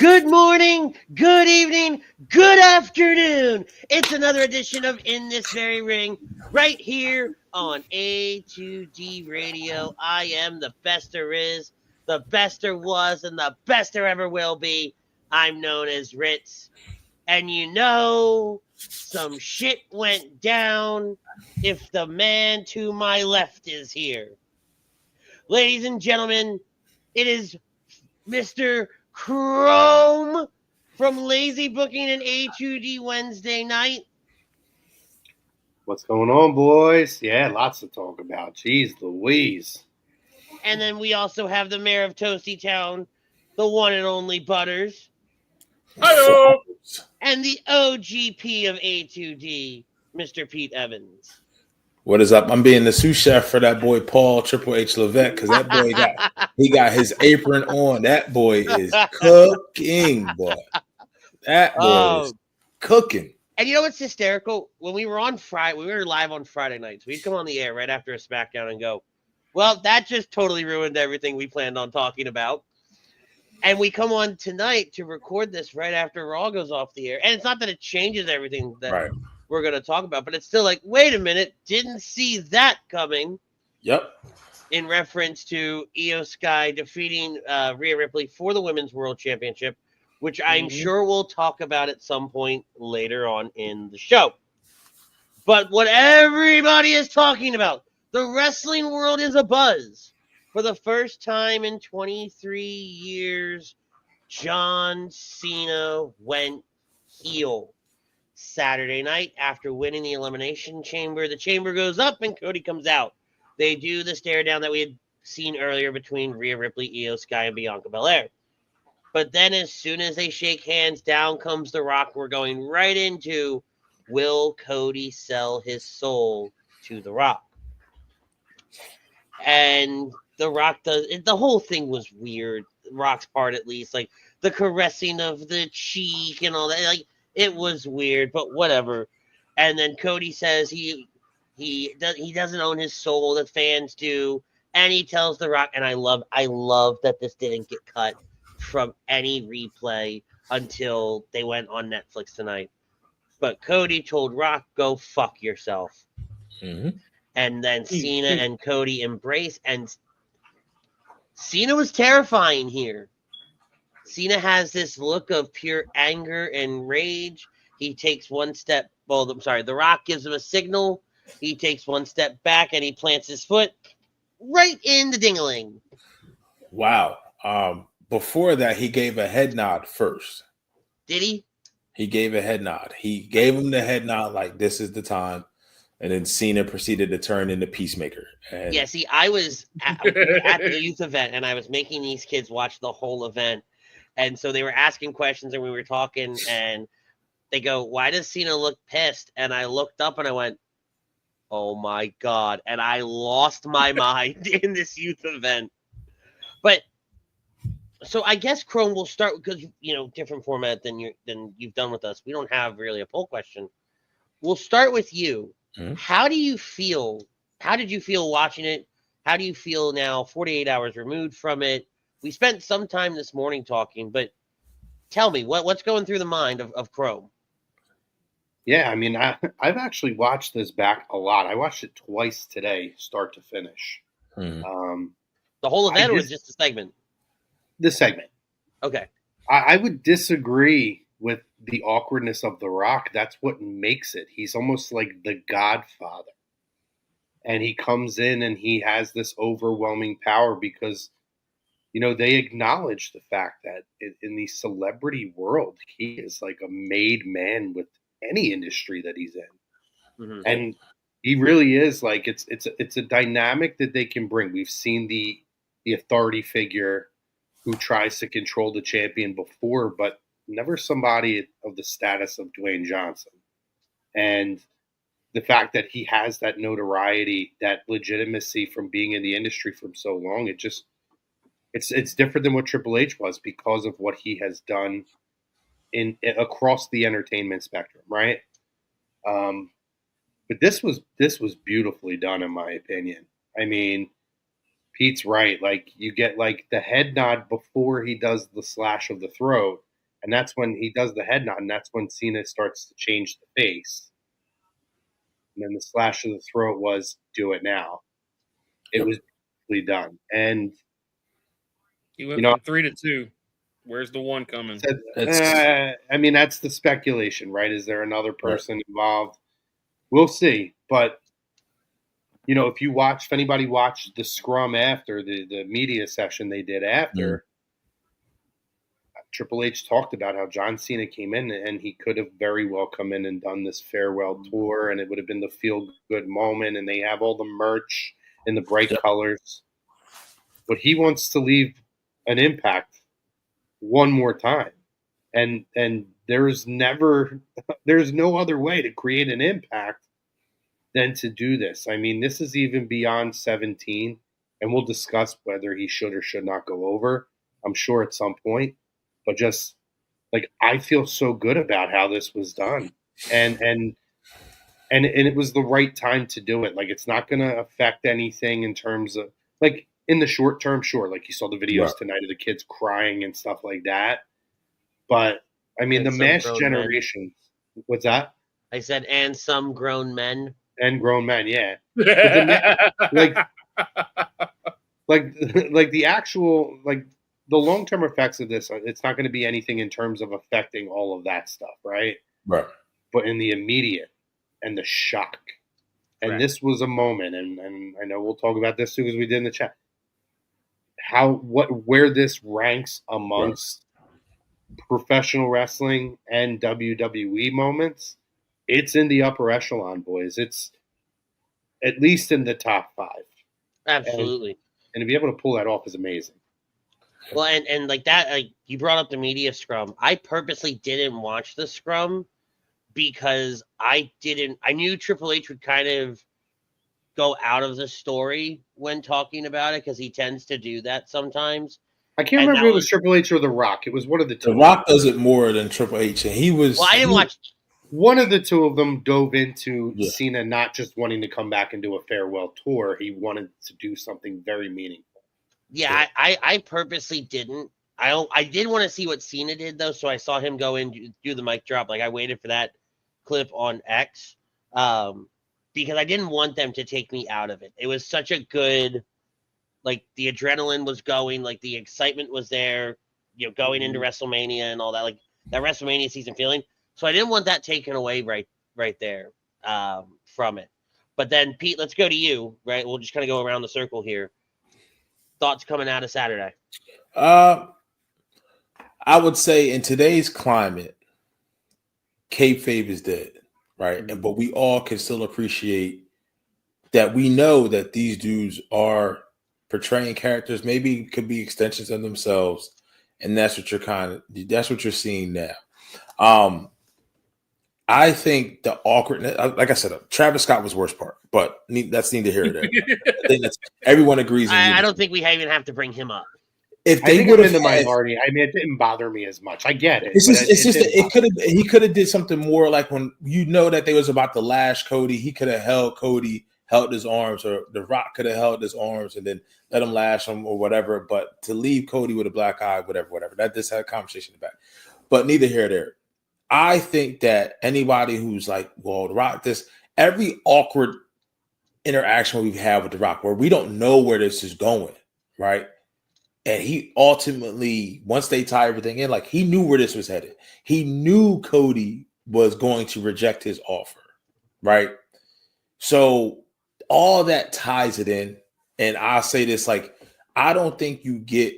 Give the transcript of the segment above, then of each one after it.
Good morning, good evening, good afternoon. It's another edition of In This Very Ring right here on A2D Radio. I am the best there is, the best there was, and the best there ever will be. I'm known as Ritz. And you know, some shit went down if the man to my left is here. Ladies and gentlemen, it is Mr. Chrome from Lazy Booking and A2D Wednesday night. What's going on, boys? Yeah, lots to talk about. Jeez Louise. And then we also have the mayor of Toasty Town, the one and only Butters. Hi-yo! And the OGP of A2D, Mr. Pete Evans. What is up? I'm being the sous chef for that boy Paul Triple H Levesque because that boy got his apron on. That boy is cooking, boy. That boy is cooking. And you know what's hysterical? When we were on Friday, we were live on Friday nights. We'd come on the air right after a SmackDown and go, well, that just totally ruined everything we planned on talking about. And we come on tonight to record this right after Raw goes off the air. And it's not that it changes everything that we're going to talk about, but it's still like, wait a minute, didn't see that coming. Yep. In reference to Io Sky defeating Rhea Ripley for the Women's World Championship, which I'm sure we'll talk about at some point later on in the show. But what everybody is talking about, the wrestling world is abuzz. For the first time in 23 years, John Cena went heel. Saturday night, after winning the Elimination Chamber, the chamber goes up and Cody comes out. They do the stare down that we had seen earlier between Rhea Ripley, Io Sky, and Bianca Belair. But then as soon as they shake hands, down comes The Rock. We're going right into, will Cody sell his soul to The Rock? And The Rock does, the whole thing was weird, Rock's part at least, like the caressing of the cheek and all that, like, it was weird, but whatever. And then Cody says he doesn't own his soul, the fans do, and he tells The Rock, and I love that this didn't get cut from any replay until they went on Netflix tonight. But Cody told Rock, go fuck yourself. Mm-hmm. And then Cena and Cody embrace, and Cena was terrifying here. Cena has this look of pure anger and rage. He takes one step. Well, I'm sorry. The Rock gives him a signal. He takes one step back and he plants his foot right in the ding-a-ling. Wow. Before that, he gave a head nod first. Did he? He gave a head nod. He gave him the head nod like this is the time. And then Cena proceeded to turn into Peacemaker. And yeah, see, I was at the youth event and I was making these kids watch the whole event. And so they were asking questions and we were talking and they go, why does Cena look pissed? And I looked up and I went, oh my God. And I lost my mind in this youth event. But so I guess Chrome will start because, you know, different format than you've done with us. We don't have really a poll question. We'll start with you. Mm-hmm. How do you feel? How did you feel watching it? How do you feel now 48 hours removed from it? We spent some time this morning talking, but tell me, what's going through the mind of Chrome? Yeah, I mean, I've actually watched this back a lot. I watched it twice today, start to finish. Mm-hmm. The whole event or just a segment? The segment. Okay. I would disagree with the awkwardness of The Rock. That's what makes it. He's almost like the Godfather. And he comes in and he has this overwhelming power because, you know, they acknowledge the fact that in the celebrity world, he is like a made man with any industry that he's in. Mm-hmm. And he really is like, it's a dynamic that they can bring. We've seen the authority figure who tries to control the champion before, but never somebody of the status of Dwayne Johnson. And the fact that he has that notoriety, that legitimacy from being in the industry for so long, it's different than what Triple H was because of what he has done in across the entertainment spectrum, right? But this was beautifully done, in my opinion. I mean, Pete's right. Like, you get like the head nod before he does the slash of the throat, And that's when he does the head nod, and that's when Cena starts to change the face. And then the slash of the throat was, do it now. It was beautifully done. And he went from 3 to 2. Where's the 1 coming? I mean, that's the speculation, right? Is there another person involved? We'll see. But, if anybody watched the scrum after, the media session they did after, Triple H talked about how John Cena came in and he could have very well come in and done this farewell tour, and it would have been the feel-good moment, and they have all the merch in the bright colors. But he wants to leave an impact one more time. And there's no other way to create an impact than to do this. I mean, this is even beyond 17, and we'll discuss whether he should or should not go over, I'm sure, at some point. But just I feel so good about how this was done, and it was the right time to do it. It's not going to affect anything in terms of in the short term, sure. You saw the videos tonight of the kids crying and stuff like that. But I mean, the mass generation. What's that? I said, and some grown men. And grown men, yeah. The actual the long-term effects of this, it's not going to be anything in terms of affecting all of that stuff, right? Right. But in the immediate and the shock. And this was a moment, and I know we'll talk about this too, because we did in the chat. Where this ranks amongst professional wrestling and WWE moments, it's in the upper echelon, boys. It's at least in the top 5. Absolutely. And to be able to pull that off is amazing. Well, and that, you brought up the media scrum. I purposely didn't watch the scrum because I knew Triple H would kind of go out of the story when talking about it, because he tends to do that sometimes. I can't remember if it was Triple H or The Rock. It was one of the two. The Rock does it more than Triple H, and he was. Well, I didn't watch. One of the two of them dove into Cena not just wanting to come back and do a farewell tour. He wanted to do something very meaningful. Yeah, I purposely didn't. I did want to see what Cena did, though, so I saw him go in, do the mic drop. I waited for that clip on X because I didn't want them to take me out of it. It was such a good, the adrenaline was going, the excitement was there, going into WrestleMania and all that, that WrestleMania season feeling. So I didn't want that taken away right there from it. But then, Pete, let's go to you, right? We'll just kind of go around the circle here. Thoughts coming out of Saturday? I would say in today's climate, kayfabe is dead, right? But we all can still appreciate that we know that these dudes are portraying characters, maybe could be extensions of themselves, and that's what you're seeing now. I think the awkwardness, like I said, Travis Scott was the worst part, but that's neither here nor there. I think everyone agrees. I don't think we even have to bring him up. If they would have been the minority, I mean, it didn't bother me as much. I get it. He could have did something more, like when that they was about to lash Cody, he could have held Cody, held his arms, or The Rock could have held his arms and then let him lash him or whatever. But to leave Cody with a black eye, whatever. That just had a conversation about. But neither here nor there. I think that anybody who's The Rock, every awkward interaction we've had with The Rock, where we don't know where this is going, right? And he ultimately, once they tie everything in, he knew where this was headed. He knew Cody was going to reject his offer, right? So all that ties it in. And I'll say this, I don't think you get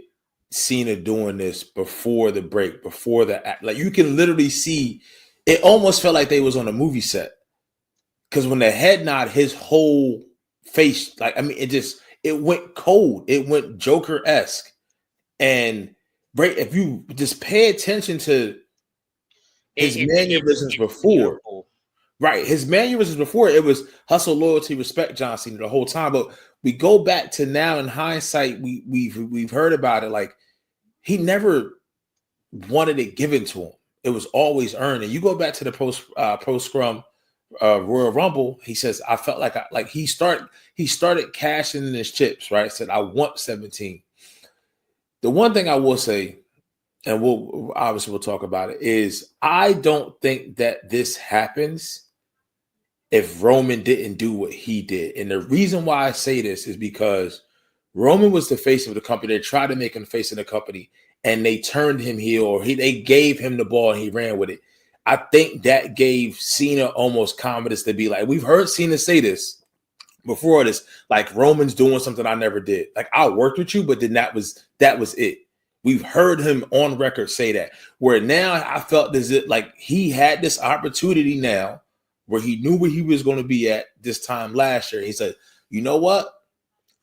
Cena doing this before the break, before the act. You can literally see, it almost felt like they was on a movie set. Because when the head nod, his whole face, it went cold. It went Joker-esque. And if you just pay attention to his mannerisms before, right? His mannerisms before, it was hustle, loyalty, respect John Cena the whole time. But we go back to now in hindsight, we've heard about it. He never wanted it given to him. It was always earned. And you go back to the post scrum Royal Rumble. He says, I felt like he started cashing in his chips, right? Said, I want 17. The one thing I will say, and we'll talk about it, is I don't think that this happens if Roman didn't do what he did. And the reason why I say this is because Roman was the face of the company. They tried to make him the face of the company, and they turned him heel, or they gave him the ball and he ran with it. I think that gave Cena almost confidence to be like, we've heard Cena say this before this, like Roman's doing something I never did. Like, I worked with you, but then that was it. We've heard him on record say that. Where now I felt as if like he had this opportunity now where he knew where he was going to be at this time last year. He said, you know what?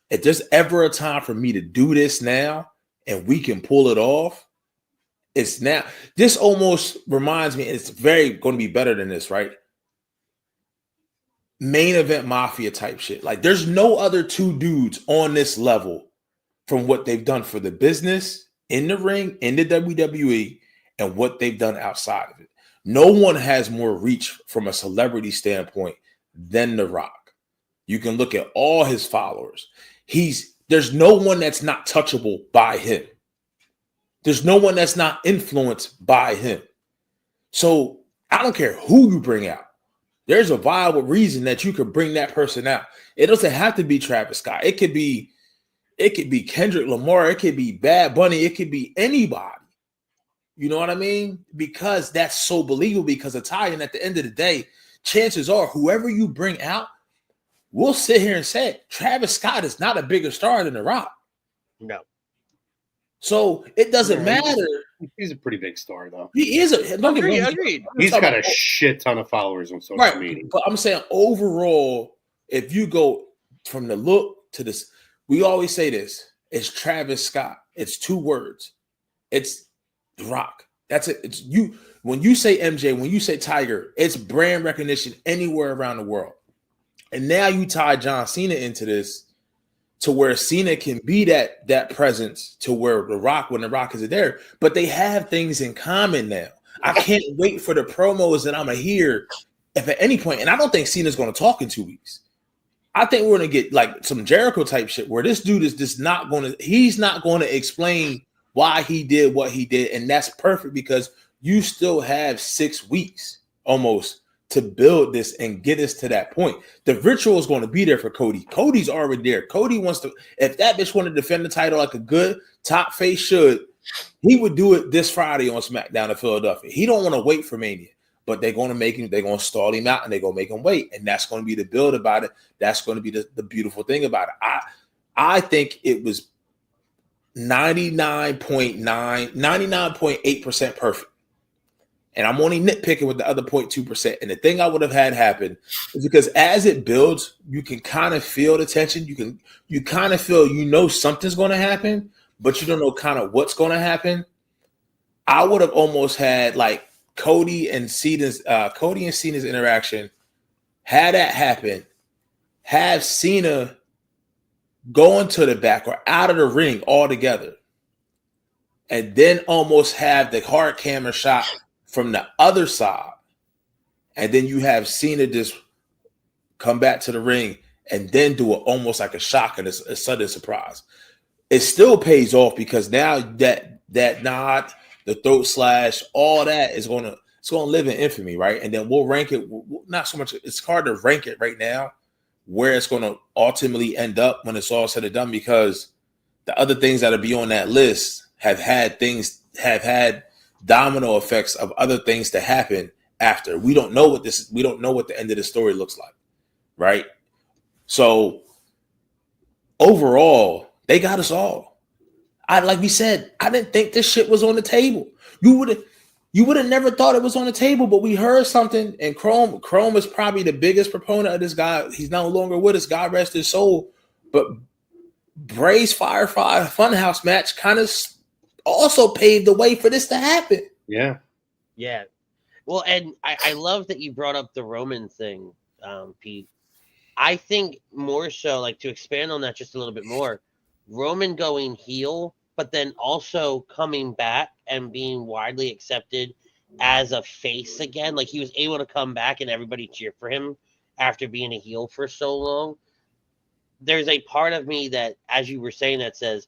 If there's ever a time for me to do this now and we can pull it off, it's now. This almost reminds me, it's very going to be better than this, right? Main event mafia type shit. Like, there's no other two dudes on this level from what they've done for the business, in the ring, in the WWE, and what they've done outside of it. No one has more reach from a celebrity standpoint than The Rock. You can look at all his followers. There's no one that's not touchable by him. There's no one that's not influenced by him. So I don't care who you bring out. There's a viable reason that you could bring that person out. It doesn't have to be Travis Scott. It could be Kendrick Lamar. It could be Bad Bunny. It could be anybody. You know what I mean? Because that's so believable, because Italian, at the end of the day, chances are whoever you bring out, we'll sit here and say Travis Scott is not a bigger star than The Rock. No. So it doesn't matter. He's a pretty big star, though. He is Agreed. He's got a shit ton of followers on social media. But I'm saying overall, if you go from the look to this, we always say this. It's Travis Scott. It's two words. It's The Rock. That's it. It's you. When you say MJ, when you say Tiger, it's brand recognition anywhere around the world. And now you tie John Cena into this, to where Cena can be that presence, to where The Rock, when The Rock is there, but they have things in common now. I can't wait for the promos that I'm going to hear if at any point, and I don't think Cena's going to talk in 2 weeks. I think we're going to get like some Jericho type shit where this dude is just he's not going to explain why he did what he did. And that's perfect, because you still have 6 weeks almost to build this and get us to that point. The ritual is going to be there for Cody. Cody's already there. Cody wants to, if that bitch want to defend the title like a good top face should, he would do it this Friday on SmackDown in Philadelphia. He don't want to wait for Mania, but they're going to stall him out and they're going to make him wait. And that's going to be the build about it. That's going to be the beautiful thing about it. I think it was 99.8% perfect. And I'm only nitpicking with the other 0.2%. And the thing I would have had happen is because as it builds, you can kind of feel the tension. You kind of feel, something's going to happen, but you don't know kind of what's going to happen. I would have almost had like Cody and Cena's interaction. Had that happen, have Cena go into the back or out of the ring altogether, and then almost have the hard camera shot from the other side, and then you have Cena just come back to the ring and then do it almost like a shock and a sudden surprise. It still pays off, because now that nod, the throat slash, all that it's gonna live in infamy, right? And then we'll rank it. Not so much. It's hard to rank it right now where it's going to ultimately end up when it's all said and done, because the other things that'll be on that list have had domino effects of other things to happen after. We don't know what the end of the story looks like, right? So overall, they got us all. Like we said, I didn't think this shit was on the table. You would have never thought it was on the table, but we heard something, and Chrome is probably the biggest proponent of this guy. He's no longer with us, God rest his soul. But Bray's Firefly Funhouse match kind of also paved the way for this to happen. Yeah. Well, and I love that you brought up the Roman thing, Pete. I think more so, like, to expand on that just a little bit more, Roman going heel, but then also coming back and being widely accepted as a face again. Like, he was able to come back and everybody cheer for him after being a heel for so long. There's a part of me that, as you were saying, that says,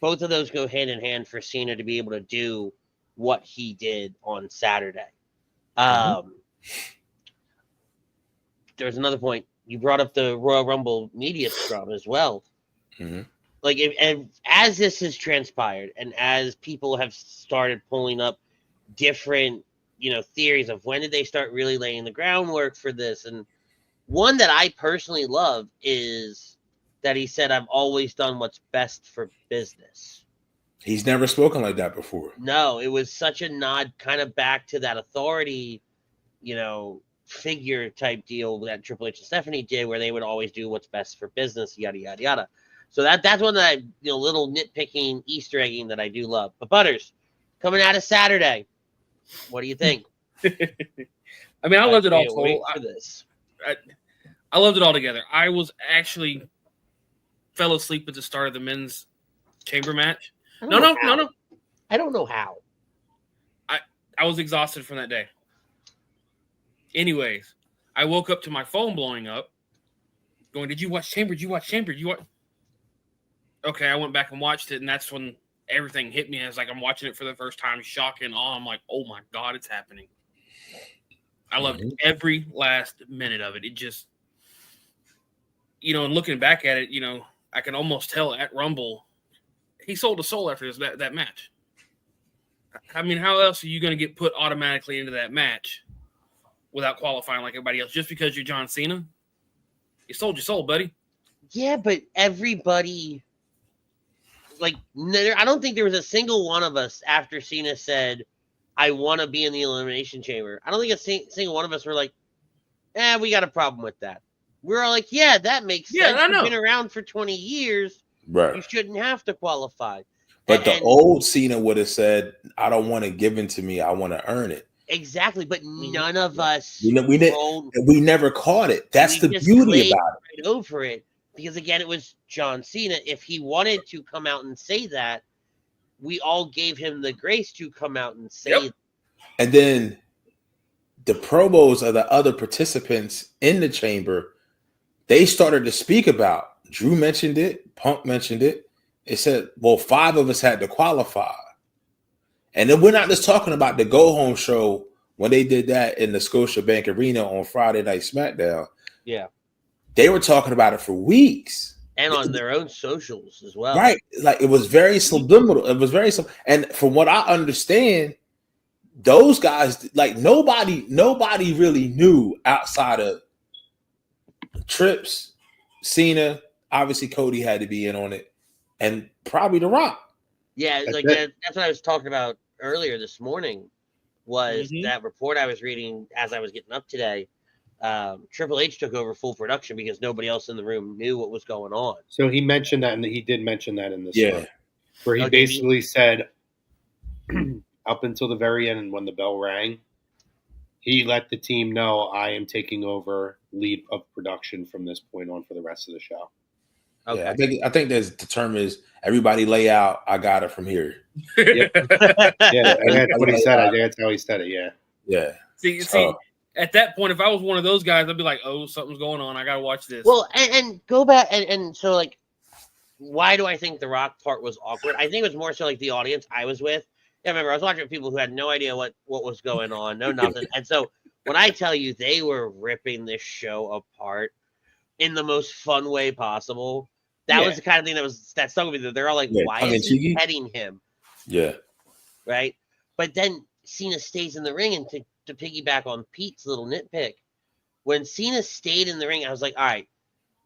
both of those go hand in hand for Cena to be able to do what he did on Saturday. There's another point. You brought up the Royal Rumble media scrum as well. Mm-hmm. Like, as this has transpired and as people have started pulling up different, theories of when did they start really laying the groundwork for this, and one that I personally love is that he said, "I've always done what's best for business." He's never spoken like that before. No, it was such a nod kind of back to that authority, figure type deal that Triple H and Stephanie did, where they would always do what's best for business, yada, yada, yada. So that's one that little nitpicking, Easter egging that I do love. But Butters, coming out of Saturday, what do you think? I mean, I loved it all. Wait for this. I loved it all together. I was actually fell asleep at the start of the men's chamber match. No. I don't know how. I was exhausted from that day. Anyways, I woke up to my phone blowing up, going, "Did you watch Chamber? Did you watch Chamber? Did you watch?" Okay, I went back and watched it, and that's when everything hit me. As like I'm watching it for the first time, shock and awe. I'm like, "Oh my God, it's happening!" I loved every last minute of it. It just, and looking back at it, I can almost tell at Rumble, he sold a soul after that match. I mean, how else are you going to get put automatically into that match without qualifying like everybody else? Just because you're John Cena? You sold your soul, buddy. Yeah, but everybody, I don't think there was a single one of us after Cena said, "I want to be in the Elimination Chamber." I don't think a single one of us were like, we got a problem with that. We're all like, yeah, that makes sense. I know. You've been around for 20 years. Right. You shouldn't have to qualify. But the old Cena would have said, "I don't want it given to me. I want to earn it." Exactly. But none of us. We never caught it. That's the beauty about it. Right over it. Because again, it was John Cena. If he wanted to come out and say that, we all gave him the grace to come out and say that. And then the promos of the other participants in the chamber, they started to speak about. Drew mentioned it. Punk mentioned it. It said, well, 5 of us had to qualify. And then we're not just talking about the go-home show when they did that in the Scotiabank Arena on Friday Night SmackDown. Yeah. They were talking about it for weeks. And on their own socials as well. Right. Like, it was very subliminal. It was very and from what I understand, those guys, like, nobody really knew outside of Trips, Cena. Obviously, Cody had to be in on it. And probably The Rock. Yeah, that's what I was talking about earlier this morning, was that report I was reading as I was getting up today. Triple H took over full production because nobody else in the room knew what was going on. So he mentioned that, and he did mention that in this story, where he basically said, up until the very end, when the bell rang, he let the team know, "I am taking over lead of production from this point on for the rest of the show." Okay. Yeah, I think the term is everybody lay out. I got it from here. Yeah, that's what he said. I think that's how he said it. Yeah. See, at that point, if I was one of those guys, I'd be like, "Oh, something's going on. I gotta watch this." Well, and go back and so like, why do I think the Rock part was awkward? I think it was more so like the audience I was with. Yeah, remember I was watching people who had no idea what was going on, no nothing, and so when I tell you they were ripping this show apart in the most fun way possible. That was the kind of thing that stuck with me. They're all like, "Why is he petting him?" Yeah. Right? But then Cena stays in the ring, and to piggyback on Pete's little nitpick, when Cena stayed in the ring, I was like, all right,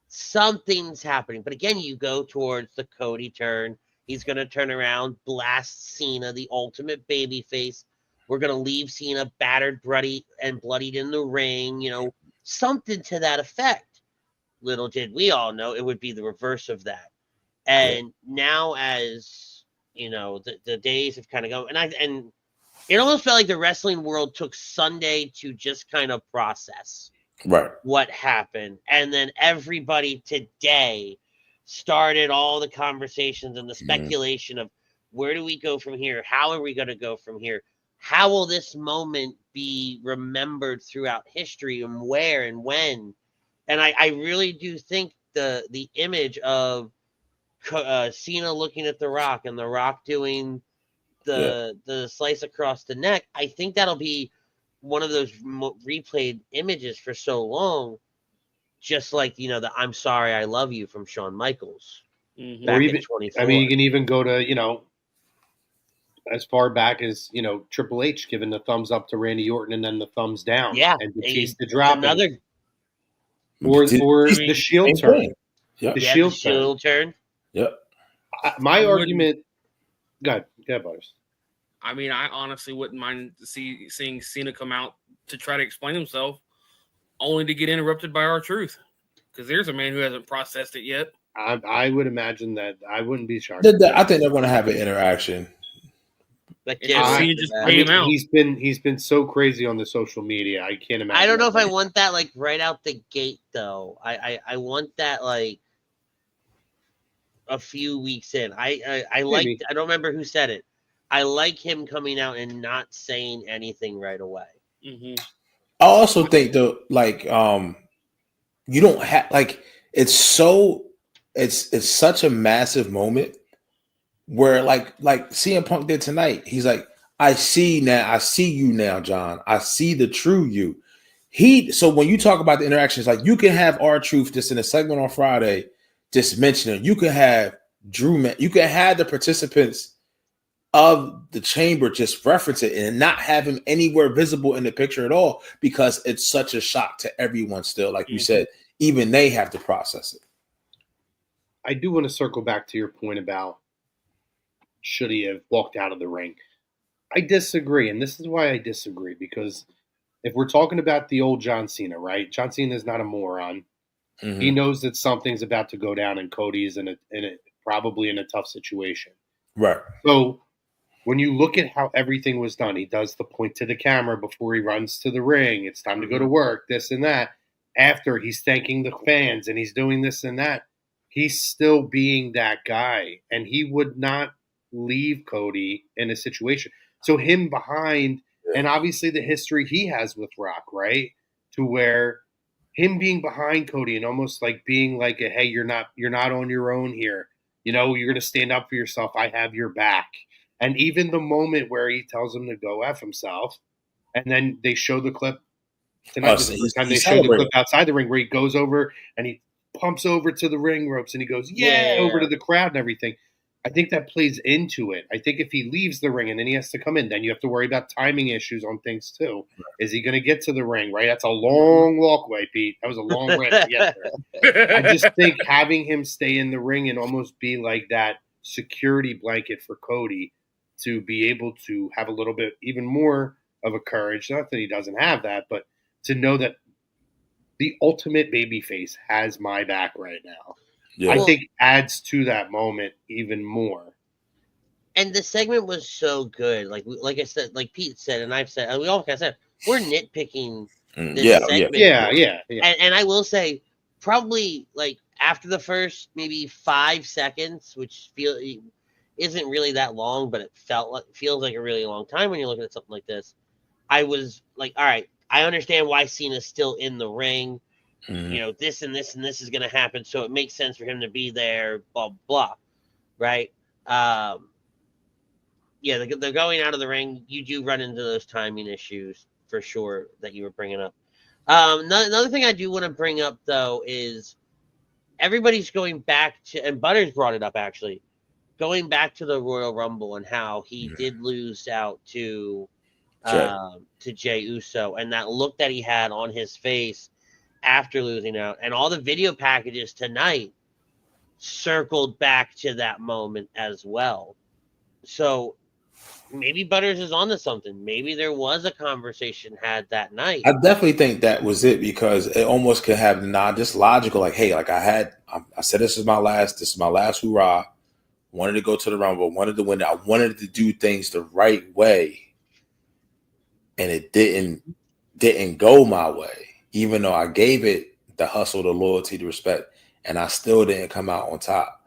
something's happening. But again, you go towards the Cody turn. He's going to turn around, blast Cena, the ultimate babyface. We're going to leave Cena battered, bloodied in the ring, something to that effect. Little did we all know it would be the reverse of that. And now, as the days have kind of gone, and it almost felt like the wrestling world took Sunday to just kind of process what happened. And then everybody today started all the conversations and the speculation of where do we go from here? How are we going to go from here? How will this moment be remembered throughout history, and where and when? And I really do think the image of Cena looking at The Rock and The Rock doing the slice across the neck. I think that'll be one of those replayed images for so long, just like the "I'm sorry, I love you" from Shawn Michaels back Or even, in 24. I mean, you can even go to as far back as Triple H giving the thumbs up to Randy Orton and then the thumbs down, and Batista dropping, or the Shield turn, the Shield turn. Yep. My argument. Go ahead, Butters. I mean, I honestly wouldn't mind seeing Cena come out to try to explain himself, only to get interrupted by R-Truth, because there's a man who hasn't processed it yet. I would imagine that I wouldn't be shocked. I think they're going to have an interaction. He's been so crazy on the social media. I can't imagine. I don't know if I want that like right out the gate though. I want that like a few weeks in. I like. I don't remember who said it. I like him coming out and not saying anything right away. Mm-hmm. I also think though, like you don't have like it's such a massive moment where like CM Punk did tonight. He's like, I see you now, John. I see the true you. So when you talk about the interactions, like you can have R-Truth just in a segment on Friday, just mentioning. You can have Drew. You can have the participants of the chamber just reference it and not have him anywhere visible in the picture at all, because it's such a shock to everyone still. Like you said, even they have to process it. I do want to circle back to your point about should he have walked out of the ring. I disagree, and this is why I disagree, because if we're talking about the old John Cena, right? John Cena is not a moron. Mm-hmm. He knows that something's about to go down and Cody's probably in a tough situation. Right. So when you look at how everything was done, he does the point to the camera before he runs to the ring. It's time to go to work, this and that. After he's thanking the fans and he's doing this and that, he's still being that guy. And he would not leave Cody in a situation. So him behind, and obviously the history he has with Rock, right? To where him being behind Cody and almost like being like hey, you're not on your own here. You're going to stand up for yourself. I have your back. And even the moment where he tells him to go F himself, and then they show the clip tonight. They show the clip outside the ring where he goes over and he pumps over to the ring ropes and he goes, over to the crowd and everything. I think that plays into it. I think if he leaves the ring and then he has to come in, then you have to worry about timing issues on things too. Is he going to get to the ring, right? That's a long walkway, Pete. That was a long run to get there. I just think having him stay in the ring and almost be like that security blanket for Cody to be able to have a little bit even more of a courage. Not that he doesn't have that, but to know that the ultimate babyface has my back right now. Yeah. I think adds to that moment even more. And the segment was so good. Like I said, like Pete said, and I've said, we all kind of said, we're nitpicking this segment. Yeah. And I will say, probably like after the first maybe 5 seconds, which isn't really that long, but it feels like a really long time when you're looking at something like this. I was like, all right, I understand why Cena's still in the ring. Mm-hmm. This and this and this is going to happen, so it makes sense for him to be there, blah, blah, right? They're going out of the ring. You do run into those timing issues for sure that you were bringing up. Another thing I do want to bring up, though, is everybody's going back to, and Butters brought it up, actually, going back to the Royal Rumble and how he did lose out to Jey Uso, and that look that he had on his face after losing out, and all the video packages tonight circled back to that moment as well. So maybe Butters is onto something. Maybe there was a conversation had that night. I definitely think that was it, because it almost could have just logical, like, hey, like I said, this is my last hurrah. Wanted to go to the Rumble, wanted to win it. I wanted to do things the right way, and it didn't go my way. Even though I gave it the hustle, the loyalty, the respect, and I still didn't come out on top.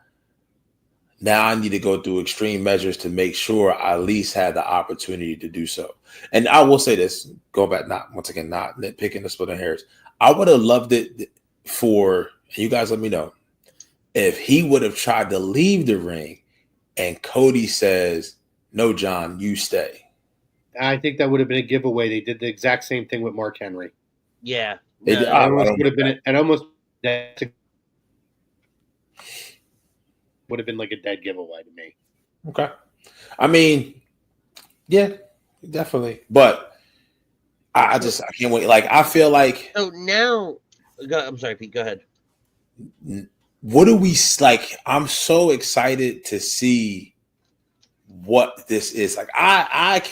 Now I need to go through extreme measures to make sure I at least had the opportunity to do so. And I will say this, go back, not nitpicking the splitting hairs. I would have loved it for, and you guys let me know, if he would have tried to leave the ring and Cody says, "No, John, you stay." I think that would have been a giveaway. They did the exact same thing with Mark Henry. Yeah. They did- It I almost don't would have know been. It almost would have been like a dead giveaway to me. Okay. I mean, yeah, definitely. But I can't wait. Like, I feel like, So now, I'm sorry, Pete. Go ahead. what do we like? I'm so excited to see what this is. Like, I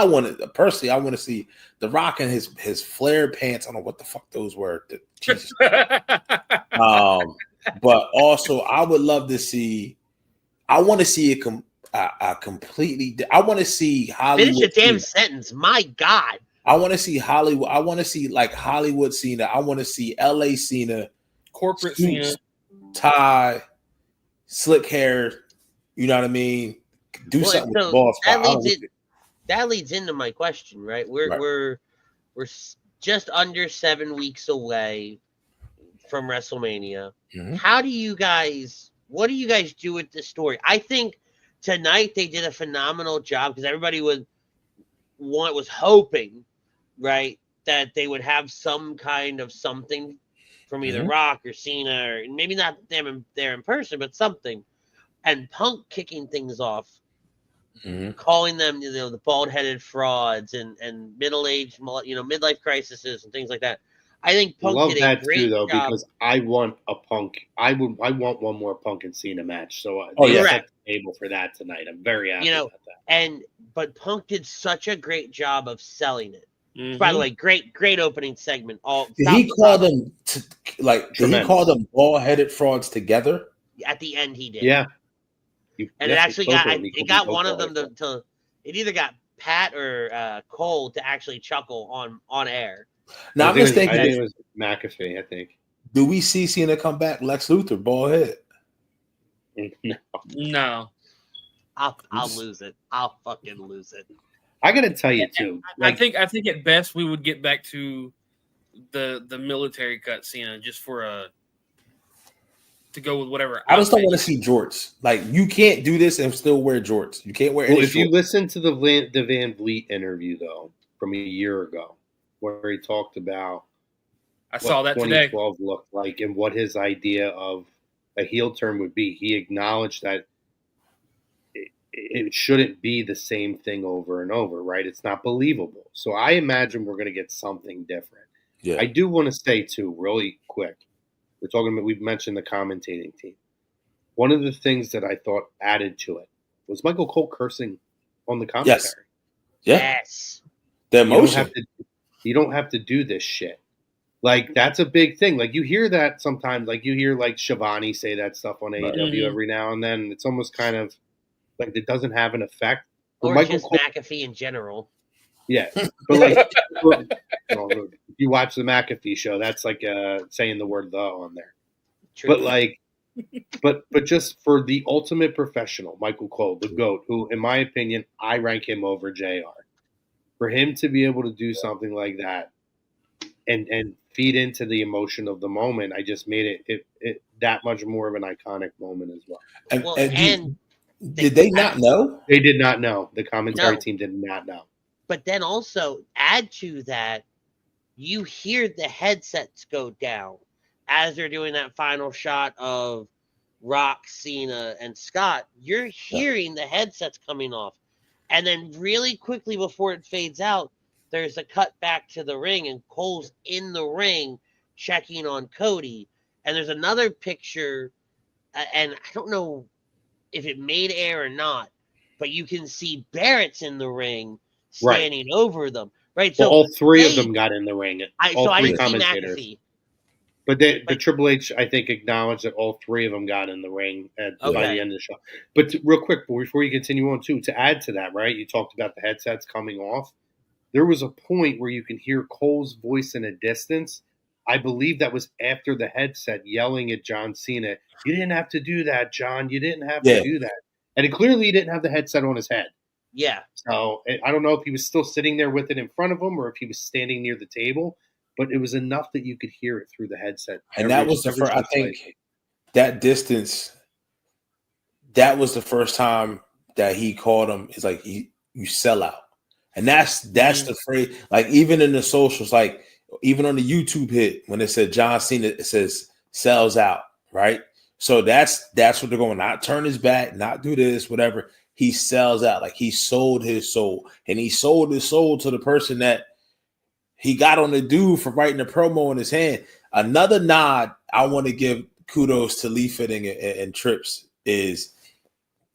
want to see The Rock in his flare pants. I don't know what the fuck those were. Jesus. But also I would love to see. I want to see a completely. I want to see Hollywood. Finish a damn Cena. sentence. My God. I want to see Hollywood. I want to see like Hollywood Cena. I want to see LA Cena, Corporate suits, Cena. tie, slick hair. You know what I mean? Do something with the ball spot. That leads into my question, right? We're just under 7 weeks away from WrestleMania. Mhm. What do you guys do with this story? I think tonight they did a phenomenal job because everybody was hoping, right, that they would have some kind of something from either Rock or Cena, or maybe not them there in person, but something. And Punk kicking things off, calling them, the bald-headed frauds and middle-aged, midlife crises and things like that. I think Punk Love did a that great too, though, job. because I want a Punk. I want one more Punk and Cena match. So Oh, they yeah. set the table for that tonight. I'm very happy about that. But Punk did such a great job of selling it. Mhm. By the way, great opening segment. Did he call them bald-headed frauds together? At the end, he did. Yeah. And it actually got one of them to it either got Pat or Cole to actually chuckle on air. Now I'm just thinking, I think it was McAfee. I think. Do we see Cena come back? Lex Luthor, bald head. No. I'll lose it. I'll fucking lose it. I gotta tell you too. I think at best we would get back to the military cut Cena just for to go with whatever. I just don't want to see jorts. Like, you can't do this and still wear jorts. You can't wear any if you shorts. listen to the Van Vliet interview though from a year ago, where he talked about I saw that 2012 today. looked like and what his idea of a heel turn would be, he acknowledged that it shouldn't be the same thing over and over, right? It's not believable. So I imagine we're going to get something different. Yeah. I do want to say too, really quick, we've mentioned the commentating team. One of the things that I thought added to it was Michael Cole cursing on the commentary. Yes. Yeah. Yes. The emotion. You don't have to do this shit. Like, that's a big thing. Like, you hear that sometimes. Like, you hear, like, Shivani say that stuff on AEW every now and then. It's almost kind of like it doesn't have an effect. Or Michael just Cole, McAfee in general. yeah. But, like, if you watch the McAfee show, that's like saying the word "the" on there. True. But, like, but just for the ultimate professional, Michael Cole, the GOAT, who, in my opinion, I rank him over JR. For him to be able to do something like that and feed into the emotion of the moment, I just made it that much more of an iconic moment as well. Did they not know? They did not know. The commentary team did not know. But then also add to that, you hear the headsets go down as they're doing that final shot of Rock, Cena, and Scott. You're hearing the headsets coming off. And then really quickly before it fades out, there's a cut back to the ring, and Cole's in the ring checking on Cody. And there's another picture, and I don't know if it made air or not, but you can see Barrett's in the ring standing over them. Right. So all three of them got in the ring. I didn't see McAfee. But the Triple H, I think, acknowledged that all three of them got in the ring by the end of the show. But real quick, before you continue on, too, to add to that, right, you talked about the headsets coming off. There was a point where you can hear Cole's voice in a distance. I believe that was after the headset yelling at John Cena, "You didn't have to do that, John. You didn't have to do that." And it clearly didn't have the headset on his head. Yeah. So I don't know if he was still sitting there with it in front of him or if he was standing near the table. But it was enough that you could hear it through the headset. And that was the first, I think, that distance, that was the first time that he called him. It's like you sell out, and that's the phrase. Like even in the socials, like even on the YouTube hit when it said John Cena, it says sells out, right? So that's what they're going. Not turn his back, not do this, whatever. He sells out, like he sold his soul, and he sold his soul to the person that he got on the dude for writing the promo in his hand. Another nod I want to give kudos to Lee Fitting and Trips is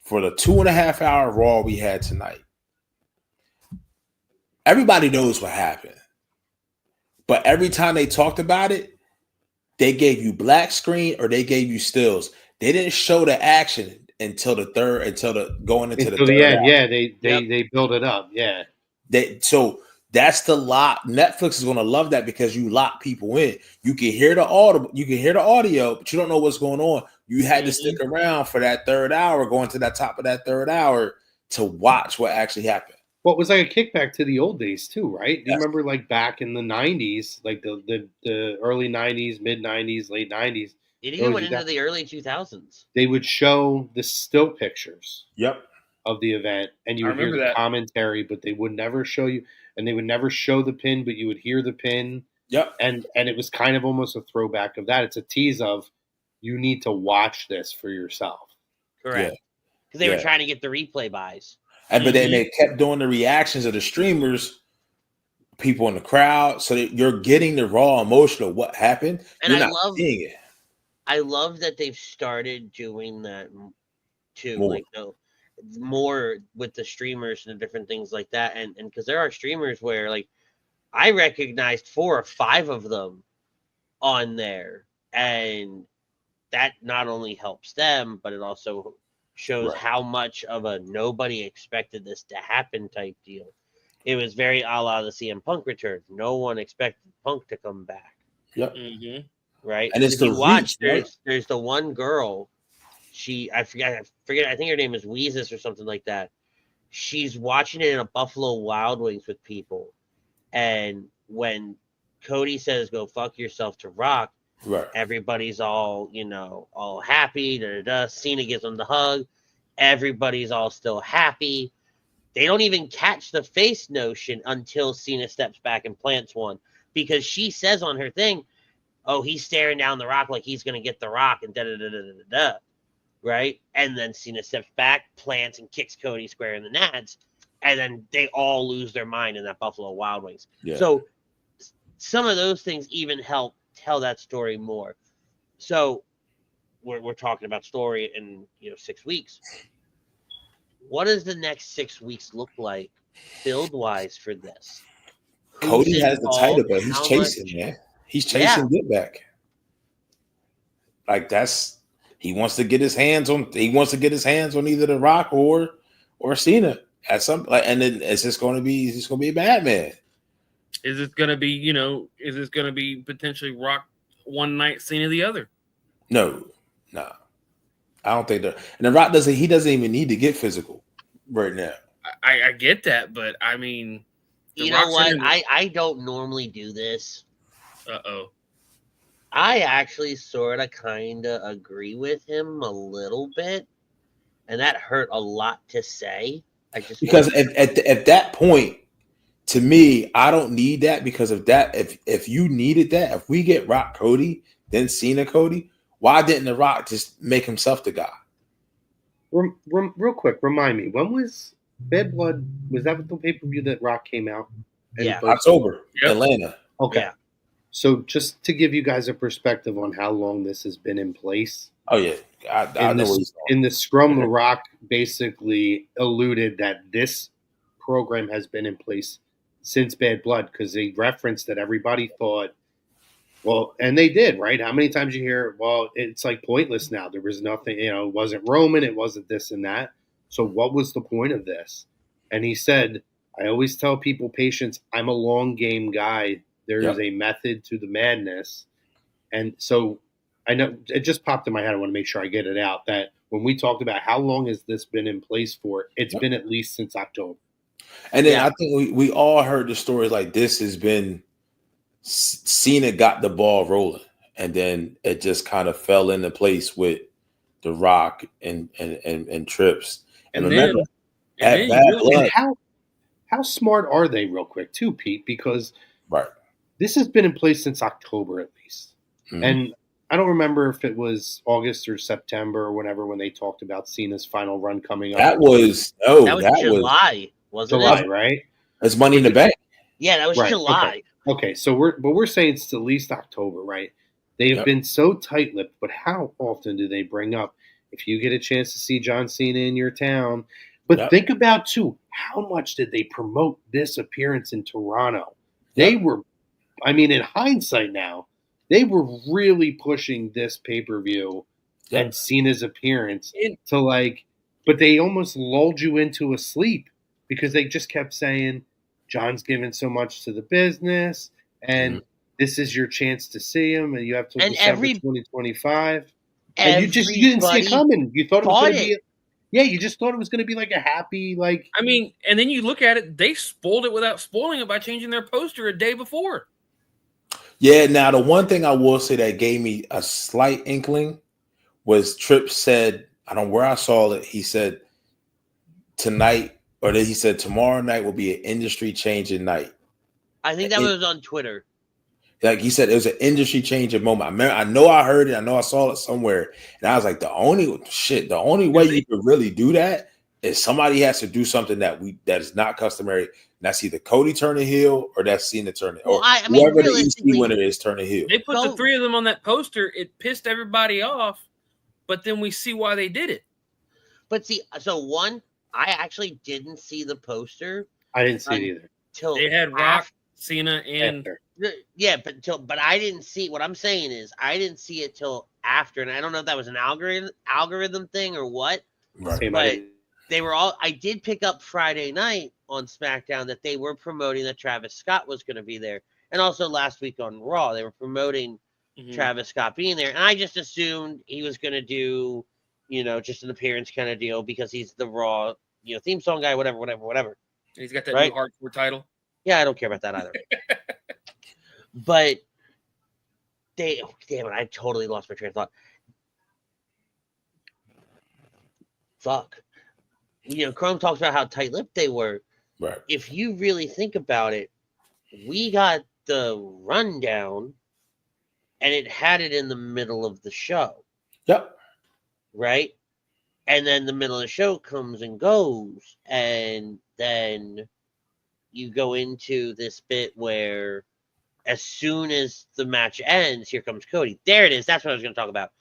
for the 2.5 hour Raw we had tonight. Everybody knows what happened, but every time they talked about it, they gave you black screen or they gave you stills. They didn't show the action until the third end. Yeah, they build it up. Yeah. So that's the lock. Netflix is going to love that because you lock people in. You can hear the audio, but you don't know what's going on. You had to stick around for that third hour, going to that top of that third hour to watch what actually happened. Well, it was like a kickback to the old days too, right? You remember like back in the 90s, like the early 90s, mid 90s, late 90s. It even went into the early 2000s. They would show the still pictures Yep. of the event, and you would hear the commentary, but they would never show you, and they would never show the pin, but you would hear the pin. Yep. And it was kind of almost a throwback of that. It's a tease of you need to watch this for yourself. Correct. Because they were trying to get the replay buys. And but then they kept doing the reactions of the streamers, people in the crowd, so that you're getting the raw emotion of what happened. And you're not seeing it. I love that they've started doing that too, more with the streamers and different things like that. And because there are streamers where like I recognized 4 or 5 of them on there, and that not only helps them, but it also shows how much of a nobody expected this to happen type deal. It was very a la the CM Punk return. No one expected Punk to come back. Yep. Right. And it's if you watch, there's the one girl. I forget. I think her name is Weezus or something like that. She's watching it in a Buffalo Wild Wings with people, and when Cody says "Go fuck yourself" to Rock, everybody's all all happy. Cena gives them the hug. Everybody's all still happy. They don't even catch the face notion until Cena steps back and plants one, because she says on her thing, "Oh, he's staring down the Rock like he's going to get the Rock," and da-da-da-da-da-da, right? And then Cena steps back, plants, and kicks Cody square in the nads, and then they all lose their mind in that Buffalo Wild Wings. Yeah. So some of those things even help tell that story more. So we're talking about story in 6 weeks. What does the next 6 weeks look like build-wise for this? Cody has the title, but he's chasing, man. He's chasing get back. Like he wants to get his hands on. He wants to get his hands on either the Rock or Cena at some. And then it's just going to be a bad man. Is it going to be Is this going to be potentially Rock one night, Cena the other? No. I don't think that. And the Rock doesn't even need to get physical right now. I get that, but I mean, you know what? I don't normally do this. Uh-oh. I actually sort of kind of agree with him a little bit, and that hurt a lot to say. Because at that point, to me, I don't need that, because of that. If you needed that, if we get Rock Cody, then Cena Cody, why didn't The Rock just make himself the guy? Real quick, remind me, when was Bad Blood? Was that the pay-per-view that Rock came out? Yeah, October, Atlanta. Okay. Yeah. So just to give you guys a perspective on how long this has been in place. Oh, yeah. I know in the scrum, The Rock basically alluded that this program has been in place since Bad Blood, because they referenced that everybody thought, well, and they did, right? How many times you hear, well, it's like pointless now. There was nothing, it wasn't Roman, it wasn't this and that. So what was the point of this? And he said, I always tell people, patience, I'm a long game guy. There is a method to the madness. And so I know it just popped in my head. I want to make sure I get it out, that when we talked about how long has this been in place for, it's been at least since October. And then I think we all heard the story like this has been Cena got the ball rolling. and then it just kind of fell into place with The Rock and Trips. And remember, at Bad Blood, how smart are they, real quick, too, Pete? Because right, this has been in place since October at least, and I don't remember if it was August or September or whenever when they talked about Cena's final run coming up. That was July, wasn't July, it? right? It's Money in the Bank. Yeah, that was July. Okay, so we're saying it's at least October, right? They have been so tight-lipped, but how often do they bring up if you get a chance to see John Cena in your town? But think about, too, how much did they promote this appearance in Toronto? They were, I mean, in hindsight now, they were really pushing this pay-per-view and Cena's appearance to like, but they almost lulled you into a sleep because they just kept saying, John's given so much to the business, and this is your chance to see him, and you have till December 2025. And you didn't see it coming. You thought it was going to be, you just thought it was going to be like a happy, like. I mean, and then you look at it, they spoiled it without spoiling it by changing their poster a day before. Yeah, now the one thing I will say that gave me a slight inkling was Tripp said, I don't know where I saw it, he said tonight, or he said tomorrow night will be an industry changing night. I think that was on Twitter. Like he said, it was an industry changing moment. I know I heard it, I know I saw it somewhere, and I was like, the only way you could really do that is somebody has to do something that is not customary. And that's either Cody turning heel or that's Cena turning, or whoever the EC winner is turning heel. They put the three of them on that poster. It pissed everybody off, but then we see why they did it. But see, so one, I actually didn't see the poster. I didn't see it either. Till they had Rock, Cena, and but I didn't see. What I'm saying is, I didn't see it till after, and I don't know if that was an algorithm thing or what. Right. But they were all. I did pick up Friday night on SmackDown that they were promoting that Travis Scott was going to be there, and also last week on Raw they were promoting Travis Scott being there, and I just assumed he was going to do, just an appearance kind of deal because he's the Raw, theme song guy, whatever. And he's got that new hardcore title. Yeah, I don't care about that either. But damn it, I totally lost my train of thought. Fuck. Chrome talks about how tight-lipped they were. Right. If you really think about it, we got the rundown, and it had it in the middle of the show. Yep. Right? And then the middle of the show comes and goes, and then you go into this bit where as soon as the match ends, here comes Cody. There it is. That's what I was going to talk about.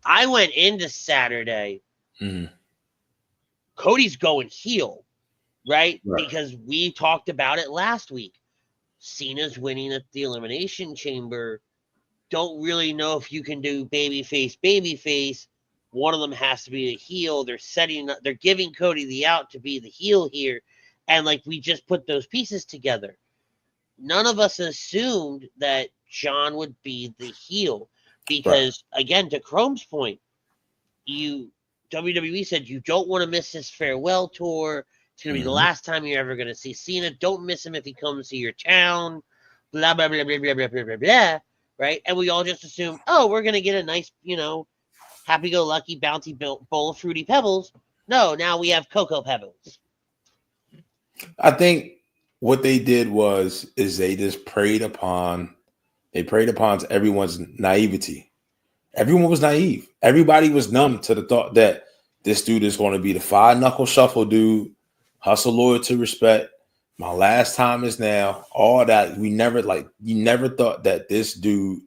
I went into Saturday. Cody's going heel, right? Because we talked about it last week. Cena's winning at the Elimination Chamber. Don't really know if you can do babyface. One of them has to be a heel. They're giving Cody the out to be the heel here. And we just put those pieces together. None of us assumed that John would be the heel because, again, to Chrome's point, WWE said you don't want to miss his farewell tour. It's going to be the last time you're ever going to see Cena. Don't miss him if he comes to your town. Blah, blah, blah, blah, blah, blah, blah, blah, blah. Right? And we all just assumed, we're going to get a nice, happy-go-lucky bounty bowl of Fruity Pebbles. No, now we have Cocoa Pebbles. I think what they did is they just preyed upon everyone's naivety. Everyone was naive. Everybody was numb to the thought that this dude is going to be the 5-knuckle shuffle dude, hustle, loyalty, respect. My last time is now. All that you never thought that this dude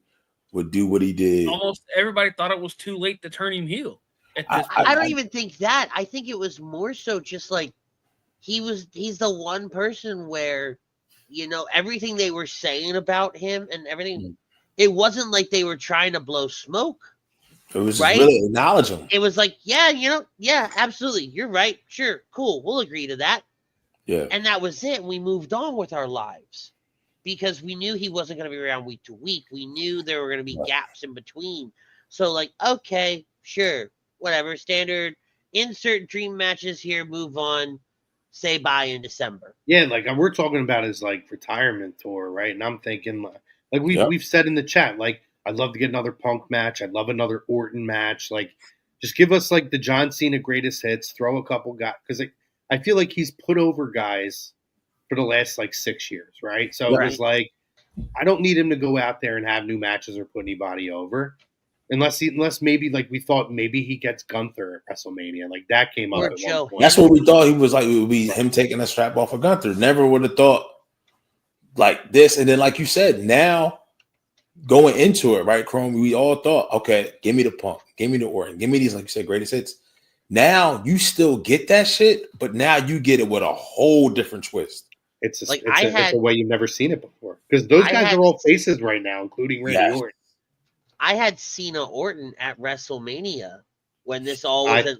would do what he did. Almost everybody thought it was too late to turn him heel. I don't even think that. I think it was more so just he's the one person where, everything they were saying about him and everything, it wasn't like they were trying to blow smoke. It was really acknowledge him. It was like, yeah, absolutely. You're right. Sure. Cool. We'll agree to that. Yeah. And that was it. We moved on with our lives because we knew he wasn't going to be around week to week. We knew there were going to be gaps in between. So okay, sure, whatever. Standard, insert dream matches here, move on, say bye in December. Yeah, we're talking about his retirement tour, right? And I'm thinking we've said in the chat, I'd love to get another Punk match. I'd love another Orton match. Like, just give us like the John Cena greatest hits. Throw a couple guys because I feel like he's put over guys for the last like 6 years, right? So it was like I don't need him to go out there and have new matches or put anybody over. Unless maybe like we thought maybe he gets Gunther at WrestleMania. Like that came up at one point. That's what we thought. He was like, it would be him taking a strap off of Gunther. Never would have thought like this. And then, like you said, now going into it, right, Chrome, we all thought, okay, give me the Punk, give me the Orton, give me these, like you said, greatest hits. Now you still get that shit, but now you get it with a whole different twist. It's a way you've never seen it before. Because those guys are all faces right now, including Randy Orton. I had Cena Orton at WrestleMania when this all was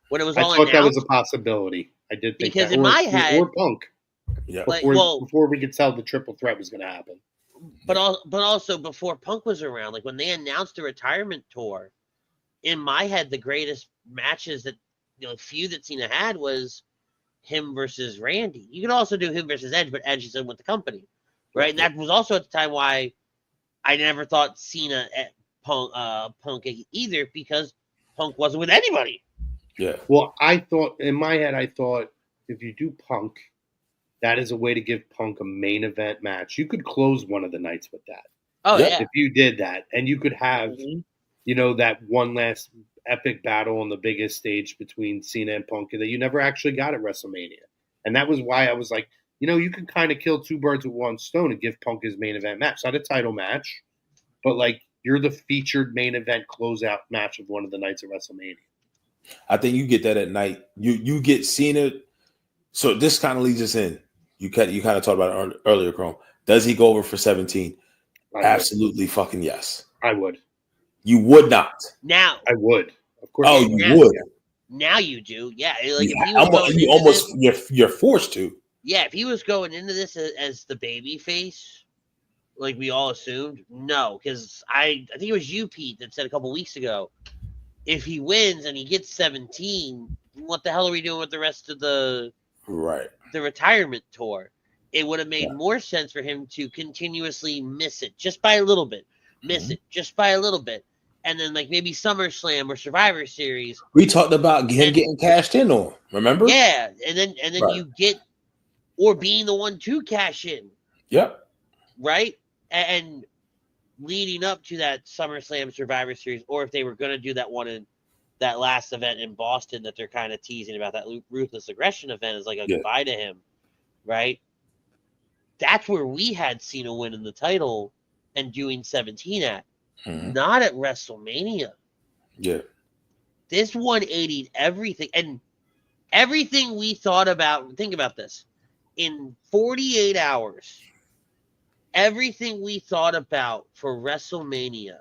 when it was all announced. I thought that was a possibility. I did think because that. in my head, or Punk. Yeah. Before we could tell the triple threat was going to happen. But also before Punk was around, like when they announced the retirement tour, in my head, the greatest matches that feud that Cena had was him versus Randy. You can also do him versus Edge, but Edge is in with the company, right? And that was also at the time why I never thought Cena at Punk either, because Punk wasn't with anybody. Yeah. Well, in my head, I thought if you do Punk, that is a way to give Punk a main event match. You could close one of the nights with that. Oh, yeah. If you did that, and you could have, that one last epic battle on the biggest stage between Cena and Punk that you never actually got at WrestleMania. And that was why I was like, you can kind of kill two birds with one stone and give Punk his main event match. Not a title match, but like you're the featured main event closeout match of one of the nights of WrestleMania. I think you get that at night. You get Cena. So this kind of leads us in. You kind of talked about it earlier, Chrome. Does he go over for 17? Absolutely fucking yes. I would. You would not. Now. I would. Of course. Oh, you would. Now you do. Yeah. You're forced to. Yeah, if he was going into this as the baby face, like we all assumed, no, because I think it was you, Pete, that said a couple weeks ago, if he wins and he gets 17, what the hell are we doing with the rest of the retirement tour? It would have made more sense for him to continuously miss it just by a little bit, it just by a little bit, and then like maybe SummerSlam or Survivor Series. We talked about him getting cashed in on, remember? Yeah, and then you get. Or being the one to cash in. Yep. Right? And leading up to that SummerSlam Survivor Series, or if they were going to do that one in that last event in Boston that they're kind of teasing about, that Ruthless Aggression event is like a goodbye to him. Right? That's where we had Cena winning the title and doing 17 at. Mm-hmm. Not at WrestleMania. Yeah. This 180'd everything. And everything we thought about, think about this. In 48 hours, everything we thought about for WrestleMania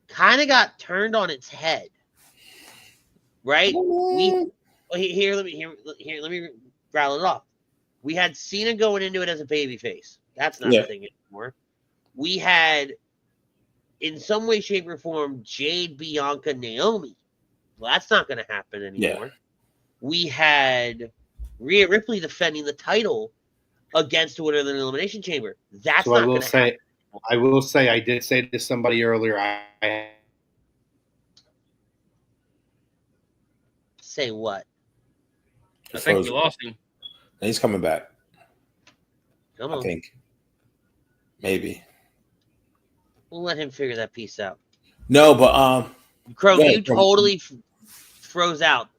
kind of got turned on its head, right? Let me rattle it off. We had Cena going into it as a babyface. That's not a thing anymore. We had, in some way, shape, or form, Jade, Bianca, Naomi. Well, that's not going to happen anymore. Yeah. We had Rhea Ripley defending the title against the winner of the Elimination Chamber. That's not going to happen. I will say, I did say to somebody earlier, Say what? I think we lost him. He's coming back. Come on. I think. Maybe. We'll let him figure that piece out. No, but Crow, you totally froze out.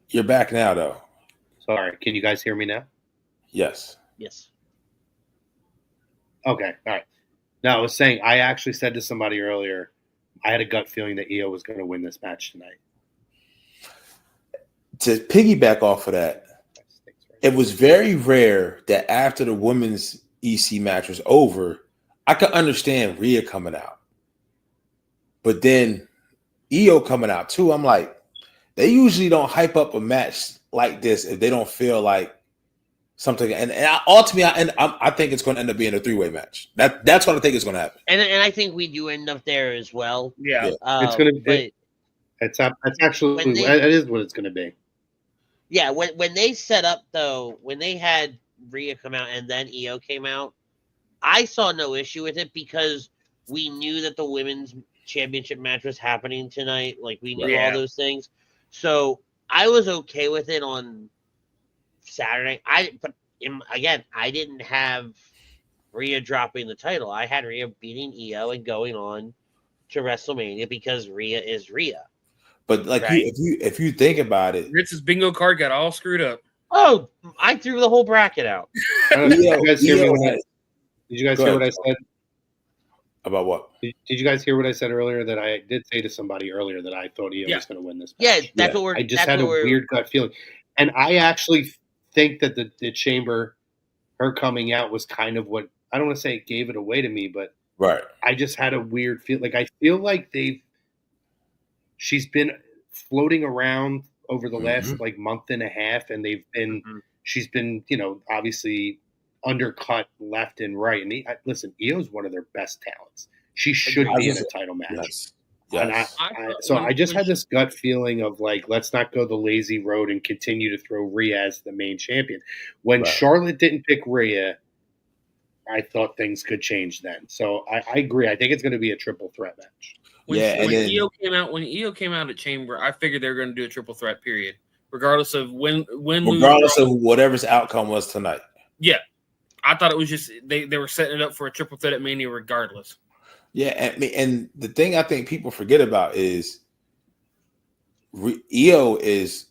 You're back now, though. Sorry. Can you guys hear me now? Yes. Yes. Okay. All right. No, I was saying, I actually said to somebody earlier, I had a gut feeling that Io was going to win this match tonight. To piggyback off of that, it was very rare that after the women's EC match was over, I could understand Rhea coming out. But then Io coming out too, I'm like, they usually don't hype up a match like this if they don't feel like something. And ultimately, I think it's going to end up being a three-way match. That's what I think is going to happen. And I think we do end up there as well. Yeah, it's going to be. It's actually it is what it's going to be. Yeah, when they set up though, when they had Rhea come out and then Io came out, I saw no issue with it because we knew that the women's championship match was happening tonight. Like, we knew all those things. So I was okay with it on Saturday. Again, I didn't have Rhea dropping the title. I had Rhea beating Io and going on to WrestleMania because Rhea is Rhea. But like, right? if you think about it, Ritz's bingo card got all screwed up. Oh, I threw the whole bracket out. Did you guys hear what I said? About what? Did you guys hear what I said earlier? That I did say to somebody earlier that I thought Io was going to win this match. Yeah, that's what we're. I just had a weird gut feeling, and I actually think that the Chamber, her coming out was kind of what, I don't want to say it gave it away to me, but right. I just had a weird feel. Like, I feel like she's been floating around over the last like month and a half, and she's been, obviously undercut left and right. And listen, Io's one of their best talents. She should be in a title match. Yes. And I just had this gut feeling of like, let's not go the lazy road and continue to throw Rhea as the main champion. When Charlotte didn't pick Rhea, I thought things could change then. So I agree. I think it's going to be a triple threat match. When Io came out at Chamber, I figured they were going to do a triple threat period, regardless of regardless of whatever's outcome was tonight. Yeah, I thought it was just they were setting it up for a triple threat at Mania, regardless. Yeah, and the thing I think people forget about is Io is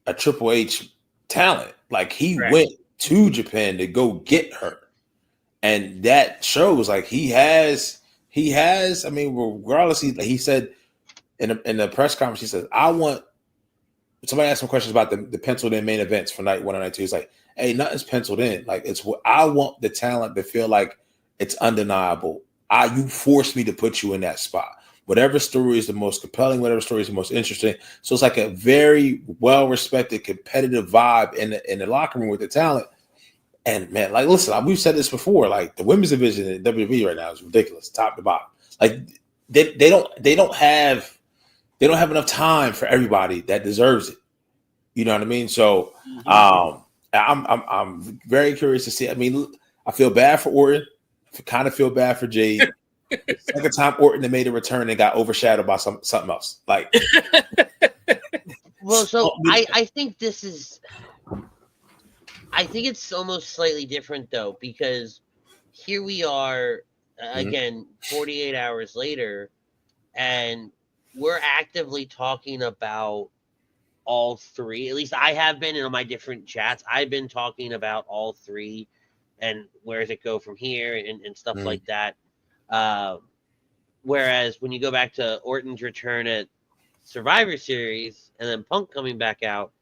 a Triple H talent. Like, he went to Japan to go get her, and that shows like he has. I mean, regardless, he said in the press conference, he said, "I want." Somebody asked some questions about the penciled in main events for night 1 and night 2. He's like, "Hey, nothing's penciled in. Like, it's what I want the talent to feel like it's undeniable. You forced me to put you in that spot. Whatever story is the most compelling, whatever story is the most interesting." So it's like a very well-respected, competitive vibe in the locker room with the talent. And man, like, listen, we've said this before. Like, the women's division in WWE right now is ridiculous, top to bottom. Like, they don't have enough time for everybody that deserves it. You know what I mean? So, I'm very curious to see. I mean, I feel bad for Orton. I kind of feel bad for Jade. Second time Orton made a return and got overshadowed by something else. Like, well, so I think this is. I think it's almost slightly different, though, because here we are, again, 48 hours later, and we're actively talking about all three. At least I have been in my different chats. I've been talking about all three and where does it go from here and stuff like that. Whereas when you go back to Orton's return at Survivor Series and then Punk coming back out,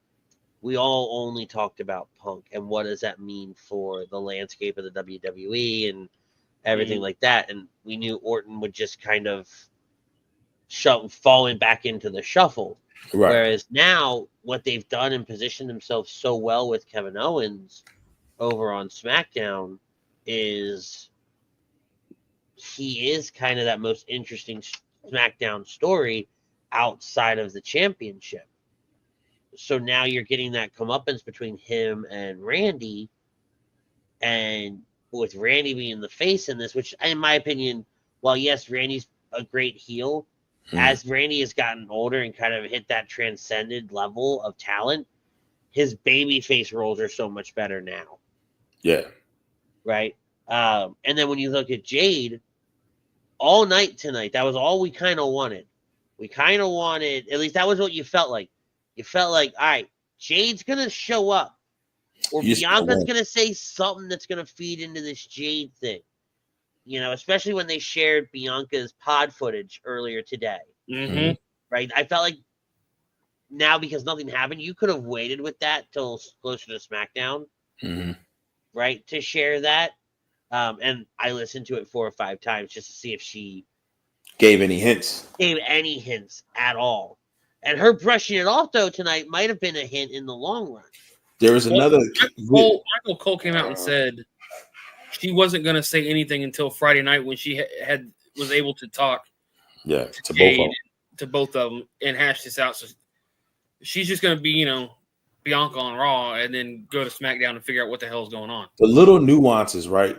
we all only talked about Punk and what does that mean for the landscape of the WWE and everything like that. And we knew Orton would just kind of falling back into the shuffle. Right. Whereas now what they've done and positioned themselves so well with Kevin Owens over on SmackDown is he is kind of that most interesting SmackDown story outside of the championship. So now you're getting that comeuppance between him and Randy, and with Randy being the face in this, which in my opinion, while yes, Randy's a great heel, as Randy has gotten older and kind of hit that transcended level of talent, his babyface roles are so much better now. Yeah. Right. And then when you look at Jade, all night tonight, that was all we kind of wanted. We kind of wanted, at least that was what you felt like. You felt like, all right, Jade's going to show up. Or Bianca's going to say something that's going to feed into this Jade thing. You know, especially when they shared Bianca's pod footage earlier today. Mm-hmm. Right? I felt like now, because nothing happened, you could have waited with that till closer to SmackDown. Mm-hmm. Right? To share that. And I listened to it 4 or 5 times just to see if she gave any hints. Gave any hints at all. And her brushing it off, though, tonight might have been a hint in the long run. There was another. Michael Cole came out and said she wasn't going to say anything until Friday night when she was able to talk. Yeah, to both of them and hash this out. So she's just going to be, Bianca on Raw and then go to SmackDown and figure out what the hell's going on. The little nuances, right?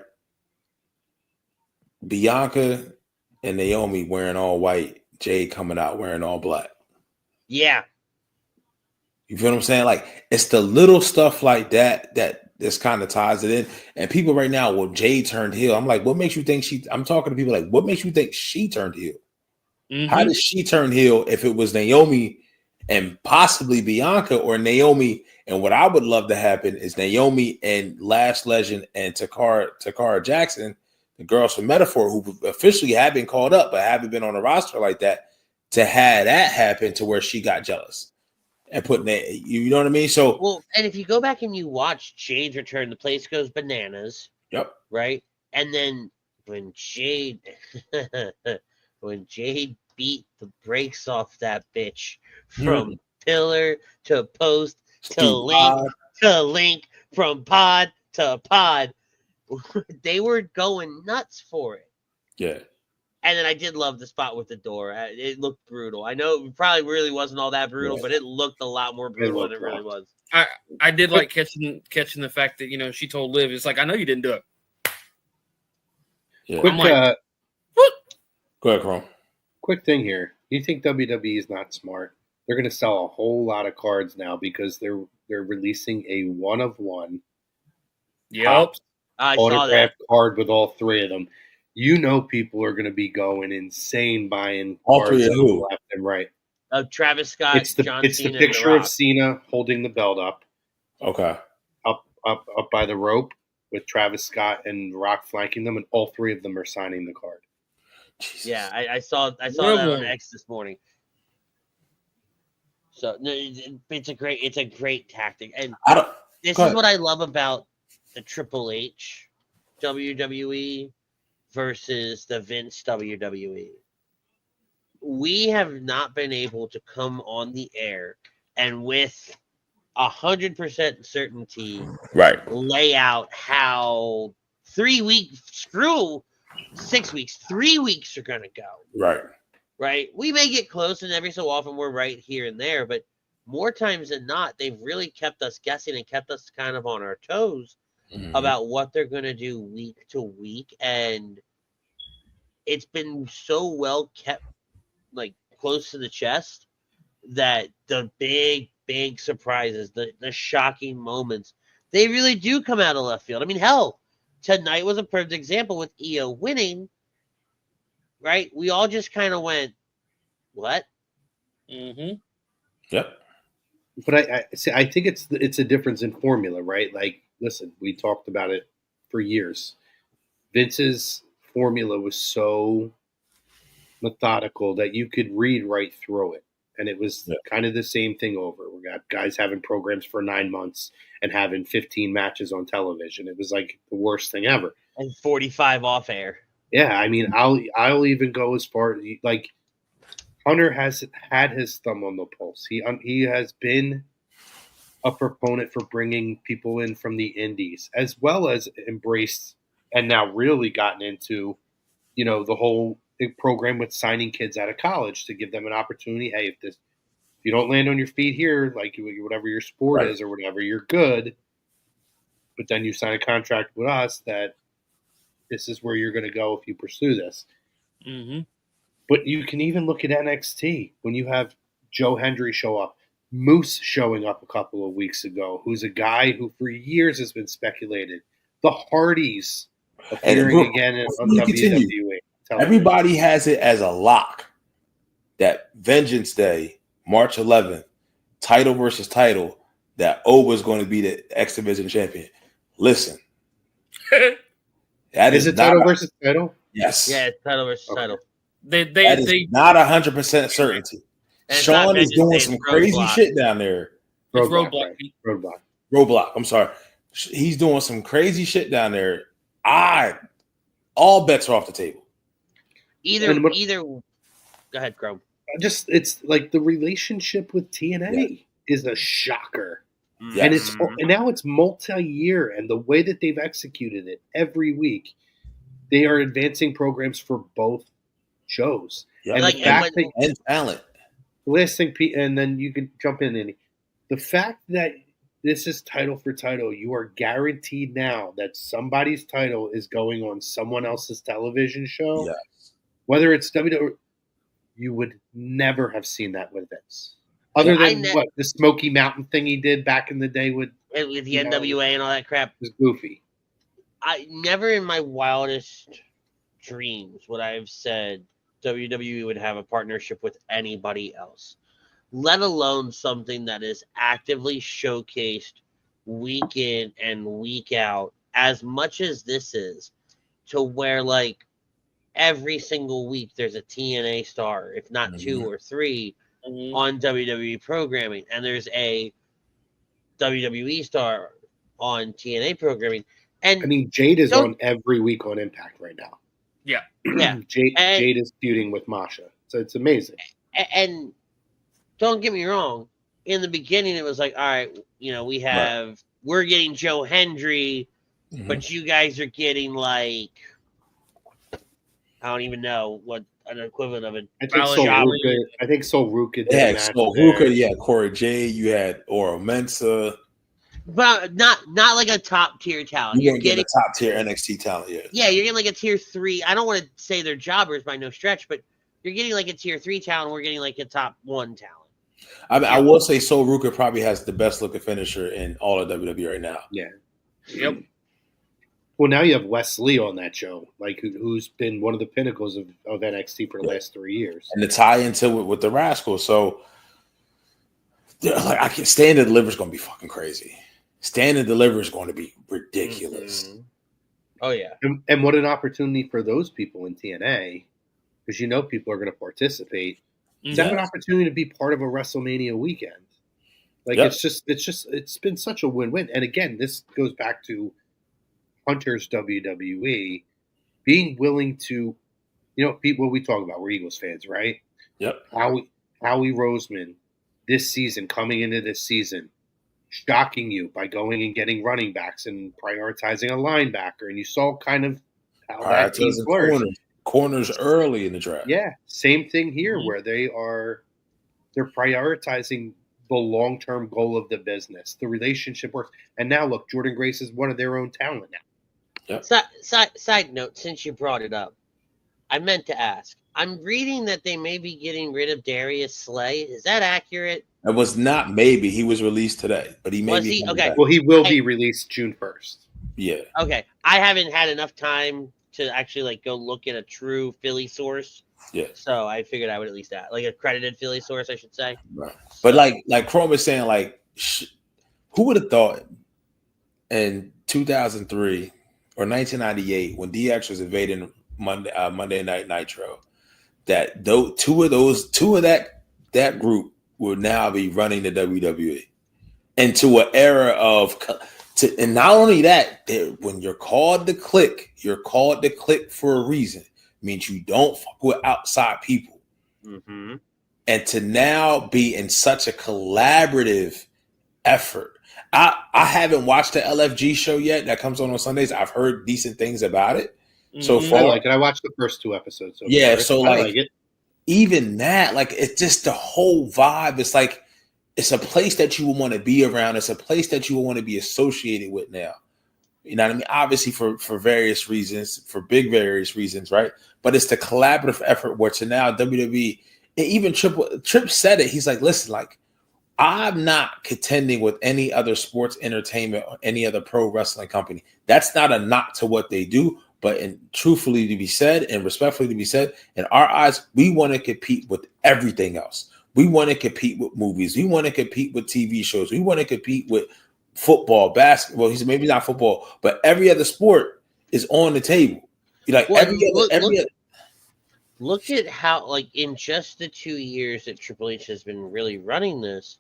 Bianca and Naomi wearing all white, Jade coming out wearing all black. Yeah. You feel what I'm saying? Like, it's the little stuff like that this kind of ties it in. And people right now, well, Jade turned heel. I'm like, what makes you think I'm talking to people like, what makes you think she turned heel? Mm-hmm. How did she turn heel if it was Naomi and possibly Bianca, or Naomi? And what I would love to happen is Naomi and Lash Legend and Takara Jackson, the girls from Metaphor, who officially have been called up but haven't been on a roster like that, to have that happen to where she got jealous and putting that, you know what I mean? So, well, and if you go back and you watch Jade's return, the place goes bananas. Yep. Right? And then when Jade beat the brakes off that bitch from pillar to post to link, from pod to pod, they were going nuts for it. Yeah. And then I did love the spot with the door. It looked brutal. I know it probably really wasn't all that brutal, but it looked a lot more brutal than it really was. I did like catching the fact that, she told Liv, it's like, I know you didn't do it. Yeah. Go ahead, Chrome. Quick thing here. You think WWE is not smart? They're going to sell a whole lot of cards now because they're releasing a 1-of-1 autographed card with all three of them. You know, people are going to be going insane buying all three of who? Left and right. Travis Scott, John it's Cena, the picture of Cena holding the belt up. Okay. Up by the rope with Travis Scott and Rock flanking them, and all three of them are signing the card. Jesus. Yeah, I saw that on X this morning. So it's a great tactic, and this is what I love about the Triple H WWE versus the Vince WWE. We have not been able to come on the air and with 100% certainty lay out how 3 weeks, screw 6 weeks, 3 weeks are going to go. Right. We may get close, and every so often we're right here and there, but more times than not, they've really kept us guessing and kept us kind of on our toes about what they're going to do week to week. And it's been so well kept, like, close to the chest, that the big surprises, the shocking moments, they really do come out of left field. I mean, hell, tonight was a perfect example with Io winning, right? We all just kind of went, what? Yep. But I think it's a difference in formula, right? Like, listen, we talked about it for years. Vince's formula was so methodical that you could read right through it. And it was kind of the same thing over. We got guys having programs for 9 months and having 15 matches on television. It was like the worst thing ever. And 45 off air. Yeah, I mean, I'll even go as far, like, Hunter has had his thumb on the pulse. He has been a proponent for bringing people in from the indies, as well as embraced and now really gotten into, the whole program with signing kids out of college to give them an opportunity. Hey, if you don't land on your feet here, like whatever your sport is or whatever, you're good. But then you sign a contract with us that this is where you're going to go if you pursue this. Mm-hmm. But you can even look at NXT when you have Joe Hendry show up, Moose showing up a couple of weeks ago, who's a guy who for years has been speculated. The Hardys appearing again on WWE. Everybody has it as a lock that Vengeance Day, March 11th, title versus title, that O was going to be the X Division champion. Listen. That is it title versus title? Yes. Yeah, it's title versus title. That is not 100% certainty. Sean is doing some crazy shit down there. Roadblock. I'm sorry. He's doing some crazy shit down there. All bets are off the table. Either. Go ahead, Chrome. It's like the relationship with TNA is a shocker. Yes. And now it's multi-year, and the way that they've executed it every week, they are advancing programs for both shows. Yep. And and talent. Last thing, and then you can jump in, Andy. The fact that This is title for title. You are guaranteed now that somebody's title is going on someone else's television show. Yeah. Whether it's WWE, you would never have seen that with Vince. Other than the Smoky Mountain thing he did back in the day with the NWA and all that crap. It was goofy. I never in my wildest dreams would I have said WWE would have a partnership with anybody else, let alone something that is actively showcased week in and week out, as much as this is, to where like every single week there's a TNA star, if not two or three, on WWE programming, and there's a WWE star on TNA programming. And I mean, Jade is on every week on Impact right now. Yeah. Jade is feuding with Masha, so it's amazing. And don't get me wrong, in the beginning it was like, all right, we're getting Joe Hendry, but you guys are getting like, I don't even know what an equivalent of it. I think Sol Ruka. Yeah, Sol Ruka. Yeah, Corey J. You had Oro Mensah. But not like a top tier talent. You're getting a top tier NXT talent, yeah. Yeah, you're getting like a tier 3. I don't want to say they're jobbers by no stretch, but you're getting like a tier 3 talent. We're getting like a top 1 talent. I mean, I will say Sol Ruka probably has the best looking finisher in all of WWE right now. Yeah. Yep. Well, now you have Wesley on that show, like who's been one of the pinnacles of NXT for the last 3 years, and the tie into with the Rascals. So, like, I can Stand and Deliver is going to be fucking crazy. Stand and Deliver is going to be ridiculous. Mm-hmm. Oh yeah, and what an opportunity for those people in TNA, because people are going to participate. To have an opportunity to be part of a WrestleMania weekend, like it's been such a win-win. And again, this goes back to Hunter's WWE being willing to, people we talk about, we're Eagles fans, right? Yep. Howie Roseman this season, coming into this season, shocking you by going and getting running backs and prioritizing a linebacker, and you saw kind of how that team flourished. Corners early in the draft. Yeah, same thing here where they're prioritizing the long-term goal of the business. The relationship works. And now look, Jordan Grace is one of their own talent now. Yep. Side note, since you brought it up, I meant to ask. I'm reading that they may be getting rid of Darius Slay. Is that accurate? It was not maybe. He was released today, but he may be. Okay. Well, he will be released June 1st. Yeah. Okay. I haven't had enough time to actually go look at a true Philly source. Yeah. So I figured I would at least add, like, accredited Philly source, I should say. Right. But like Chrome is saying, like, who would have thought in 2003 or 1998 when DX was invading Monday Night Nitro that two of that group will now be running the WWE into an era of. And not only that, when you're called to click for a reason. It means you don't fuck with outside people. Mm-hmm. And to now be in such a collaborative effort. I haven't watched the LFG show yet that comes on Sundays. I've heard decent things about it so far. I like it. I watched the first 2 episodes. So I like it. Even that, like, it's just the whole vibe. It's like, it's a place that you will want to be around. It's a place that you will want to be associated with now. You know what I mean? Obviously for various reasons, for various reasons, right? But it's the collaborative effort where to now WWE, and even Tripp said it. He's like, listen, like, I'm not contending with any other sports entertainment or any other pro wrestling company. That's not a knock to what they do, but truthfully to be said and respectfully to be said, in our eyes, we want to compete with everything else. We want to compete with movies. We want to compete with TV shows. We want to compete with football, basketball. He said maybe not football, but every other sport is on the table. Like look at how, like, in just the 2 years that Triple H has been really running this,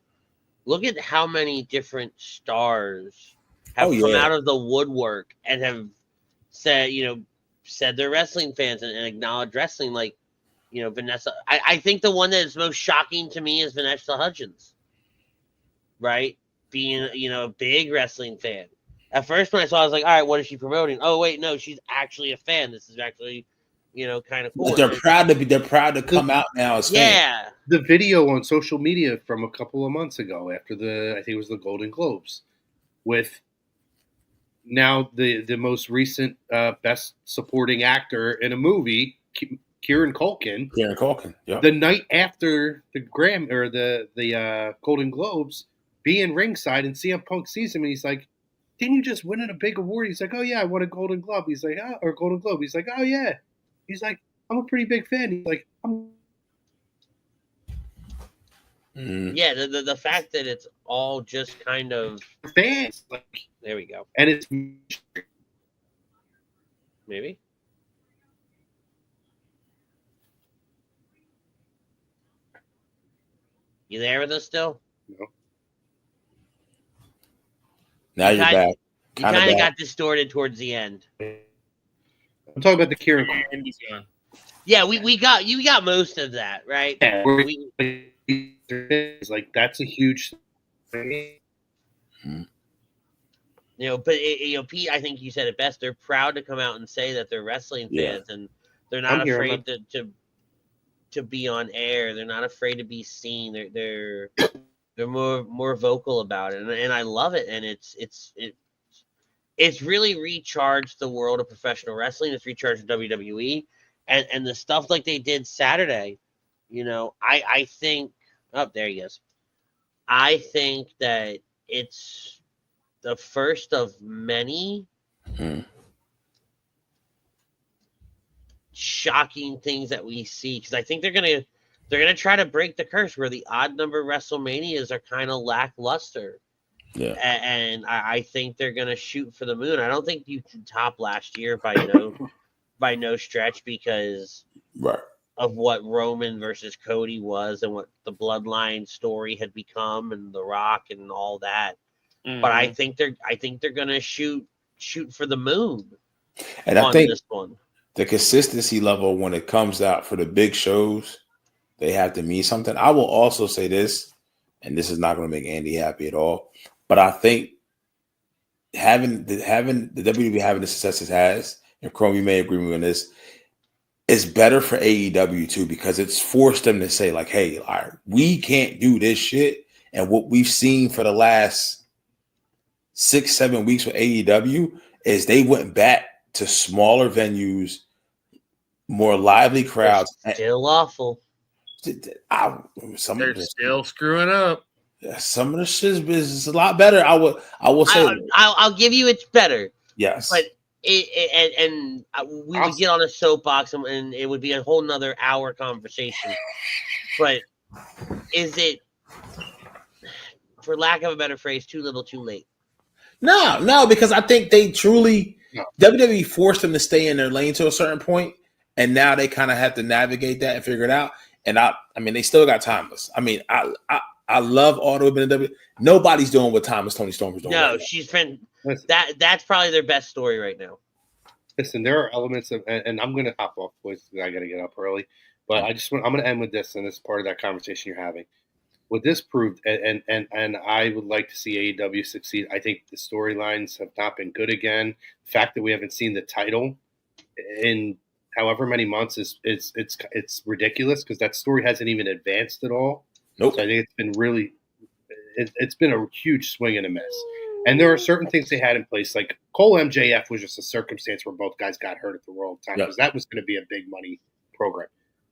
look at how many different stars have come out of the woodwork and have said they're wrestling fans and acknowledged wrestling. Like, Vanessa, I think the one that is most shocking to me is Vanessa Hudgens, right? Being, a big wrestling fan. At first, when I saw it, I was like, all right, what is she promoting? Oh, wait, no, she's actually a fan. This is actually, kind of cool. But they're proud to come out now as fans. Yeah. The video on social media from a couple of months ago after I think it was the Golden Globes, with now the most recent best supporting actor in a movie, Kieran Culkin. Kieran Culkin. Yep. The night after the the Golden Globes, being ringside, and CM Punk sees him and he's like, "Didn't you just win a big award?" He's like, "Oh yeah, I won a Golden Globe." He's like, "Oh," or Golden Globe. He's like, "Oh yeah." He's like, "I'm a pretty big fan." He's like, Yeah, the fact that it's all just kind of fans. Like, there we go. And it's maybe. You there with us still? No. Now you're back. You kind of got distorted towards the end. I'm talking about the Kieran. Yeah, we got most of that, right? Yeah, like that's a huge thing. You know, but Pete, I think you said it best. They're proud to come out and say that they're wrestling fans, and they're not afraid to be on air. They're not afraid to be seen. They're more vocal about it, and I love it. And it's really recharged the world of professional wrestling. It's recharged WWE, and the stuff like they did Saturday. You know, I think. Oh, there he is. I think that it's the first of many shocking things that we see, because I think they're gonna try to break the curse where the odd number WrestleManias are kind of lackluster. Yeah, and I think they're gonna shoot for the moon. I don't think you can top last year by no stretch, because of what Roman versus Cody was and what the bloodline story had become and The Rock and all that. Mm-hmm. But I think they're gonna shoot for the moon. And I think this one, the consistency level when it comes out for the big shows, they have to mean something. I will also say this, and this is not going to make Andy happy at all, but I think having the WWE having the success it has, and Chrome, you may agree with me on this, is better for AEW too, because it's forced them to say like, hey, all right, we can't do this shit. And what we've seen for the last 6-7 weeks with AEW is they went back to smaller venues, more lively crowds. They're still awful. They're still screwing up. Some of the shit is a lot better. I will say. I'll give you it's better. Yes, but we would get on a soapbox and it would be a whole nother hour conversation. But is it, for lack of a better phrase, too little, too late? No, because I think they truly WWE forced them to stay in their lane to a certain point, and now they kind of have to navigate that and figure it out. And I mean, they still got Timeless. I mean, I love all the women in WWE. Nobody's doing what Timeless Toni Storm is doing. No, she's been that's probably their best story right now. Listen, there are elements of, and I'm going to hop off, boys, because I got to get up early. But I'm going to end with this, and this is part of that conversation you're having. What this proved, and I would like to see AEW succeed. I think the storylines have not been good again. The fact that we haven't seen the title in however many months it's ridiculous, because that story hasn't even advanced at all. Nope. So I think it's been really, it's been a huge swing and a miss. And there are certain things they had in place, like Cole MJF was just a circumstance where both guys got hurt at the wrong time, because that was going to be a big money program.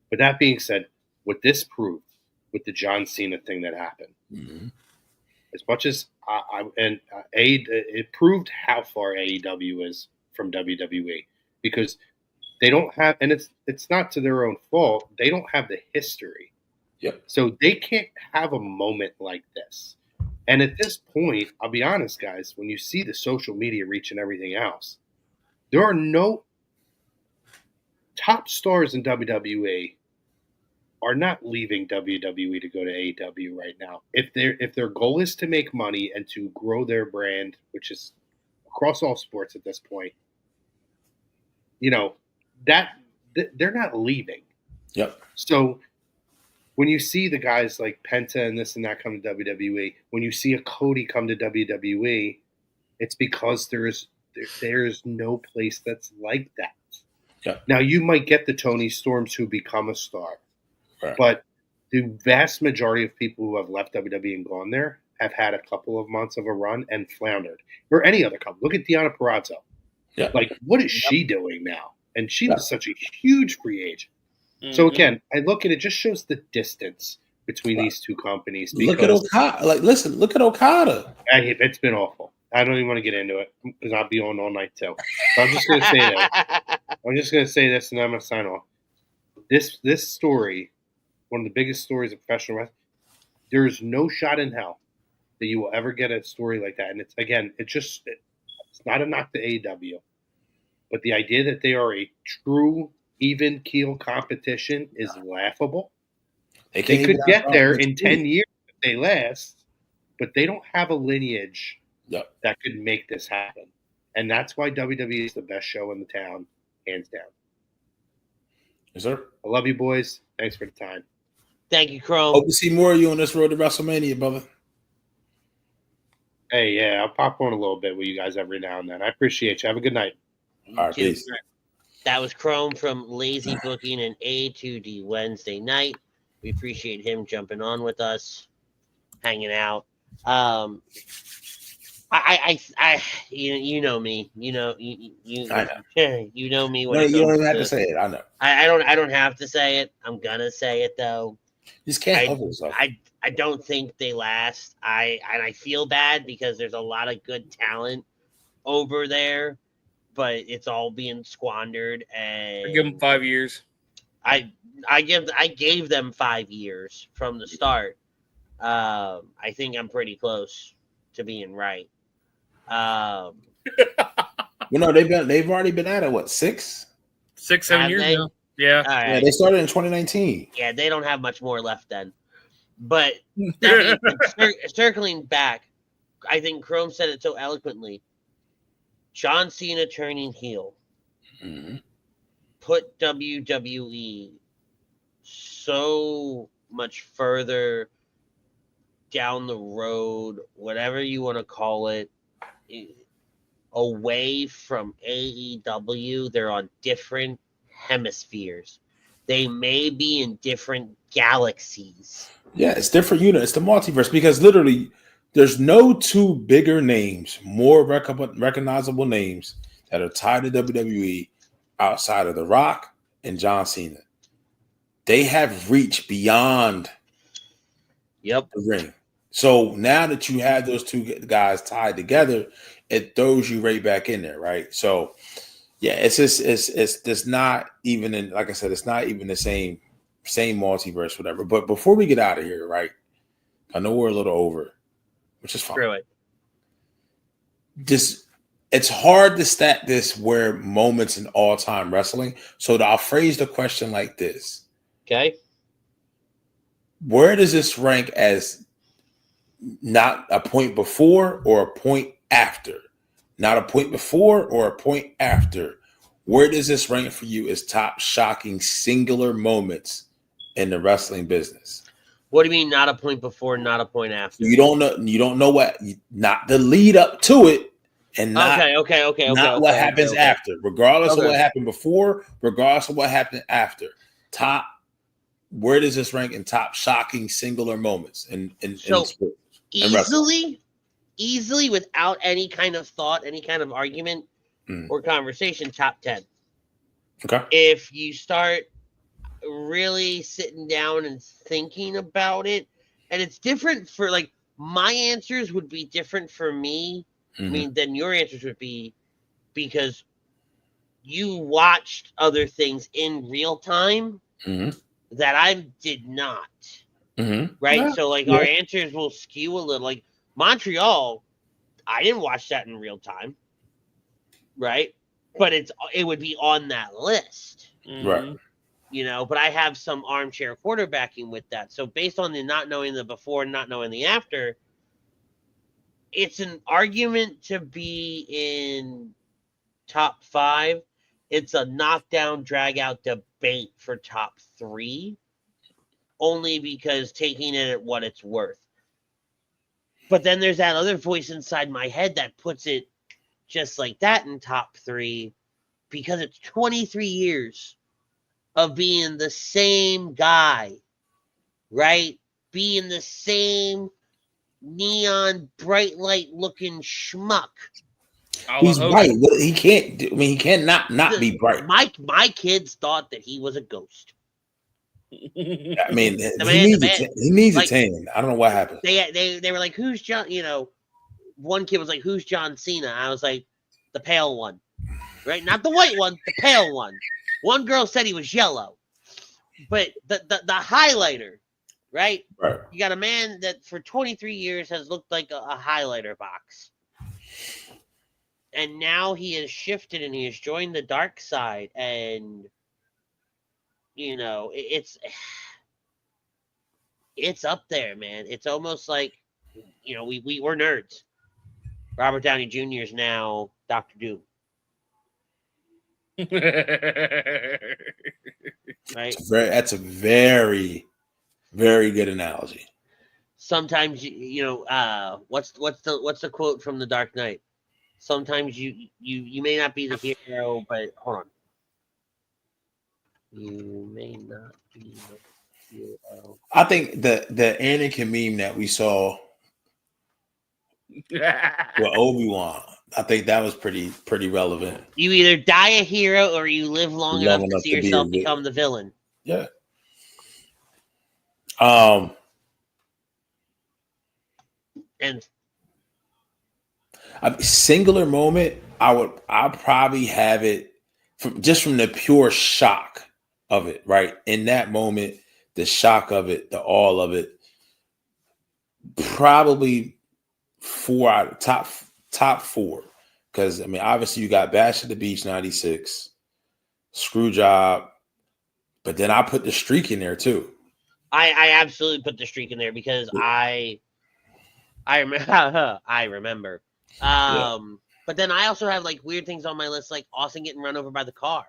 But that being said, what this proved with the John Cena thing that happened, as much as it proved how far AEW is from WWE, because they don't have, and it's not to their own fault, they don't have the history. Yep. So they can't have a moment like this. And at this point, I'll be honest, guys, when you see the social media reach and everything else, there are no top stars in WWE are not leaving WWE to go to AEW right now. If their goal is to make money and to grow their brand, which is across all sports at this point, you know, that they're not leaving. Yep. So when you see the guys like Penta and this and that come to WWE, when you see a Cody come to WWE, it's because there's no place that's like that. Yeah. Now, you might get the Tony Storms who become a star, but the vast majority of people who have left WWE and gone there have had a couple of months of a run and floundered. Or any other couple. Look at Deonna Purrazzo. Yeah. Like, what is she doing now? And she was such a huge free agent. So again, I look at it, just shows the distance between these two companies. Look at Okada. Like, listen, look at Okada. It's been awful. I don't even want to get into it because I'll be on all night too. So I'm just going to say that. I'm just going to say this, and then I'm going to sign off. This story, one of the biggest stories of professional wrestling, there is no shot in hell that you will ever get a story like that. And it's not a knock to AEW, but the idea that they are a true even keel competition is laughable. They could get there in 10 years if they last, but they don't have a lineage that could make this happen. And that's why WWE is the best show in the town, hands down. Yes, sir. I love you, boys. Thanks for the time. Thank you, Chrome. Hope to see more of you on this road to WrestleMania, brother. Hey, yeah, I'll pop on a little bit with you guys every now and then. I appreciate you. Have a good night. All right, peace. That was Chrome from Lazy Booking and A2D Wednesday night. We appreciate him jumping on with us, hanging out. You know me. You know you know me. When you don't even have to say it. I know. I don't have to say it. I'm gonna say it though. You just can't help yourself. I don't think they last. I feel bad because there's a lot of good talent over there, but it's all being squandered. And I give them 5 years. I gave them 5 years from the start. I think I'm pretty close to being right. No, they've already been at it. What, 6, 7 years now? Yeah. Right. Yeah, they started in 2019. Yeah, they don't have much more left then. But that means, circling back, I think Chrome said it so eloquently. John Cena turning heel put WWE so much further down the road, whatever you want to call it, away from AEW. They're on different hemispheres. They may be in different galaxies. Yeah, it's different unit. It's the multiverse because literally there's no two bigger names, more recognizable names that are tied to WWE outside of The Rock and John Cena. They have reached beyond the ring. So now that you have those two guys tied together, it throws you right back in there, right? So yeah, it's not even in, like I said, it's not even the same multiverse, whatever. But before we get out of here, right? I know we're a little over, which is fine. Screw it. It's hard to stat this where moments in all-time wrestling. So I'll phrase the question like this. Okay. Where does this rank as not a point before or a point after? Not a point before or a point after. Where does this rank for you as top shocking singular moments in the wrestling business? What do you mean not a point before, not a point after? You don't know what, not the lead up to it, and not what happens after. Regardless of what happened before, regardless of what happened after. Top, where does this rank in top shocking singular moments in sports? Easily without any kind of thought, any kind of argument or conversation, top 10. Okay. If you start really sitting down and thinking about it, and it's different for, like, my answers would be different for me, than your answers would be, because you watched other things in real time that I did not. Right? Yeah. So, like, our answers will skew a little. Like, Montreal, I didn't watch that in real time, right? But it would be on that list, right? You know. But I have some armchair quarterbacking with that. So based on the not knowing the before and not knowing the after, it's an argument to be in top 5. It's a knockdown, drag out debate for top 3, only because taking it at what it's worth. But then there's that other voice inside my head that puts it just like that in top 3, because it's 23 years of being the same guy, right? Being the same neon bright light looking schmuck. He's bright. He can't. I mean, he cannot not be bright. My kids thought that he was a ghost. I mean, he needs a tan. I don't know what happened. They were like, "Who's John?" You know, one kid was like, "Who's John Cena?" I was like, "The pale one, right? Not the white one, the pale one." One girl said he was yellow, but the highlighter, right? Right. You got a man that for 23 years has looked like a highlighter box. And now he has shifted and he has joined the dark side. And, you know, it's up there, man. It's almost like, you know, we're nerds. Robert Downey Jr. is now Dr. Doom. Right? That's a very, very good analogy. Sometimes, you know, what's the quote from The Dark Knight? Sometimes you may not be the hero, but hold on. You may not be the hero. I think the Anakin meme that we saw with Obi-Wan, I think that was pretty relevant. You either die a hero or you live long enough to see yourself become the villain. Yeah. And a singular moment, I'd probably have it from the pure shock of it, right? In that moment, the shock of it, the all of it, probably 4 out of top 4. Because I mean, obviously you got Bash at the Beach 96, Screwjob, but then I put the streak in there too. I absolutely put the streak in there because I remember I remember. But then I also have like weird things on my list, like Austin getting run over by the car.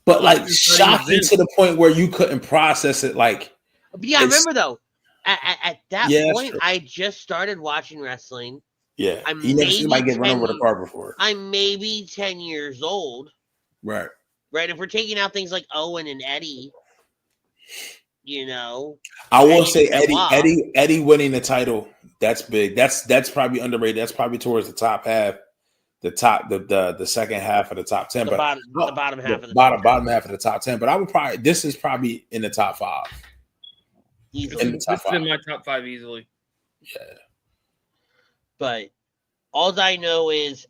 But like shocking to the point where you couldn't process it. Like, yeah, I remember though. At that point, I just started watching wrestling. Yeah, you never seen somebody get run over the car before. I'm maybe 10 years old. Right. Right. If we're taking out things like Owen and Eddie, you know, I will say Eddie winning the title. That's big. That's probably underrated. That's probably towards the top half, the second half of the top 10. The bottom half of the bottom half of the top 10. But I would this is probably in the top 5. Easily. In my top 5 easily. Yeah. But all I know is,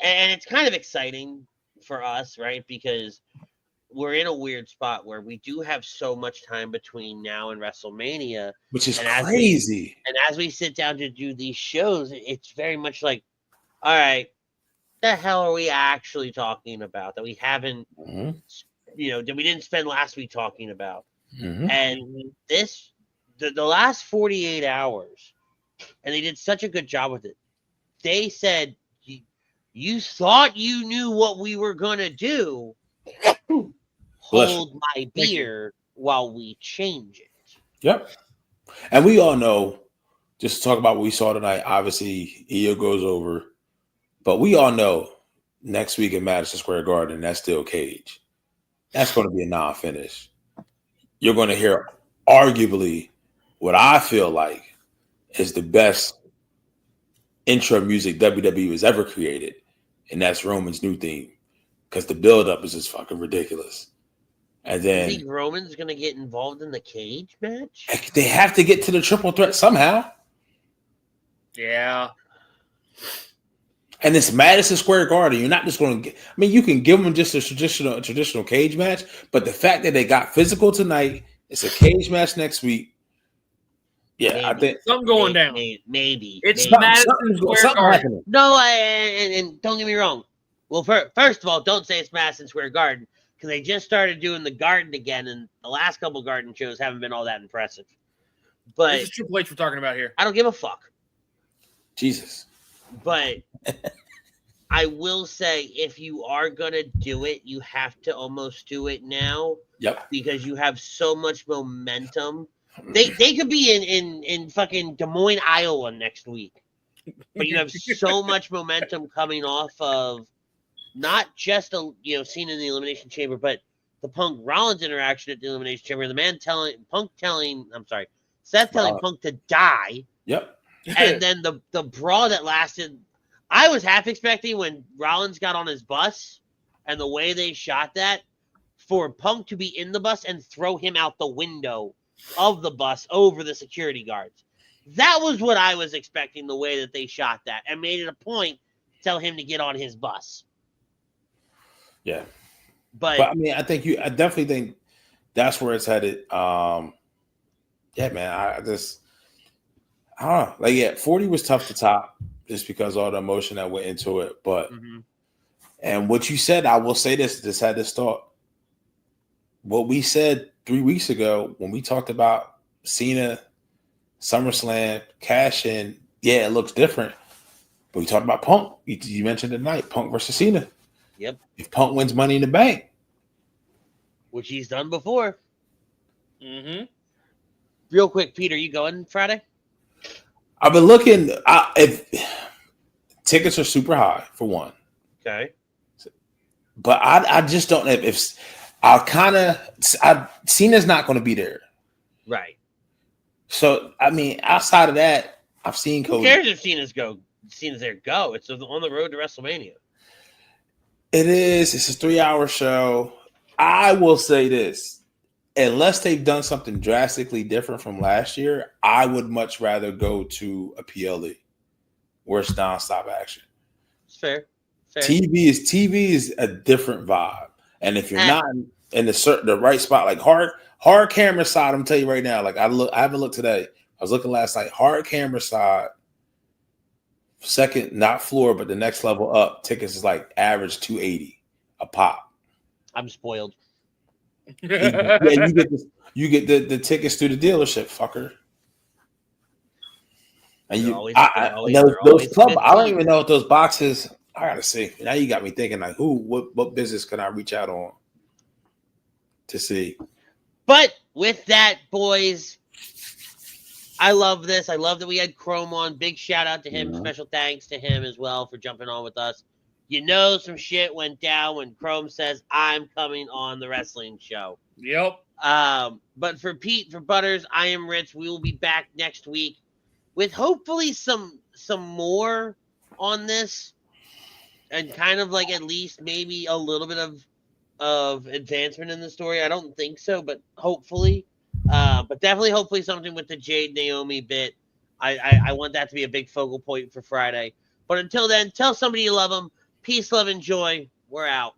and it's kind of exciting for us, right? Because we're in a weird spot where we do have so much time between now and WrestleMania, which is crazy. And as we sit down to do these shows, it's very much like, all right, the hell are we actually talking about that we haven't, you know, that we didn't spend last week talking about? And the last 48 hours, and they did such a good job with it. They said, you thought you knew what we were going to do. Hold my beer while we change it. Yep. And we all know, just to talk about what we saw tonight, obviously, Io goes over. But we all know next week at Madison Square Garden, that's still Cage. That's going to be a non-finish. You're going to hear arguably what I feel like is the best intro music WWE has ever created, and that's Roman's new theme, because the build-up is just fucking ridiculous. And then you think Roman's going to get involved in the cage match? They have to get to the triple threat somehow. Yeah. And it's Madison Square Garden. You're not just going to get, I mean, you can give them just a traditional cage match, but the fact that they got physical tonight, it's a cage match next week. Yeah, maybe. I think something going down. Maybe. It's Madison Square Garden. No, and don't get me wrong. Well, first of all, don't say it's Madison Square Garden, because they just started doing the Garden again, and the last couple Garden shows haven't been all that impressive. But this is Triple H we're talking about here. I don't give a fuck. Jesus. But I will say, if you are going to do it, you have to almost do it now. Yep. Because you have so much momentum. They could be in fucking Des Moines, Iowa next week. But you have so much momentum coming off of not just Cena in the Elimination Chamber, but the Punk Rollins interaction at the Elimination Chamber. The man Seth telling Punk to die. Yep. And then the brawl that lasted, I was half expecting when Rollins got on his bus and the way they shot that, for Punk to be in the bus and throw him out the window of the bus over the security guards. That was what I was expecting, the way that they shot that, and made it a point to tell him to get on his bus. Yeah. But I mean, I definitely think that's where it's headed. Yeah, man. I don't know. Like, yeah, 40 was tough to top just because all the emotion that went into it. But and what you said, I will say this, just had this thought. What we said 3 weeks ago when we talked about Cena, SummerSlam, cash in, yeah, it looks different. But we talked about Punk. You mentioned tonight, Punk versus Cena. Yep. If Punk wins Money in the Bank, which he's done before. Real quick, Peter, you going Friday? I've been looking. If tickets are super high for one. Okay. But I just don't know if Cena's not going to be there. Right. So, I mean, outside of that, I've seen Cody. Who cares if Cena's there? Go. It's on the road to WrestleMania. It is. It's a 3-hour show. I will say this. Unless they've done something drastically different from last year, I would much rather go to a PLE where it's nonstop action. It's fair. TV is a different vibe. And if you're not in the right spot, like hard camera side, I'm telling you right now, like I haven't looked today. I was looking last night. Hard camera side, second, not floor, but the next level up, tickets is like average $280 a pop. I'm spoiled. Yeah, you get the tickets through the dealership, fucker. And I don't even know if those boxes. I gotta see. Now you got me thinking like, what business can I reach out on to see? But with that, boys, I love this. I love that we had Chrome on. Big shout out to him. Special thanks to him as well for jumping on with us. You know, some shit went down when Chrome says, I'm coming on the wrestling show. Yep. But for Pete, for Butters, I am Rich. We will be back next week with hopefully some more on this and kind of like at least maybe a little bit of advancement in the story. I don't think so, but hopefully. But definitely hopefully something with the Jade Naomi bit. I want that to be a big focal point for Friday. But until then, tell somebody you love them. Peace, love, and joy. We're out.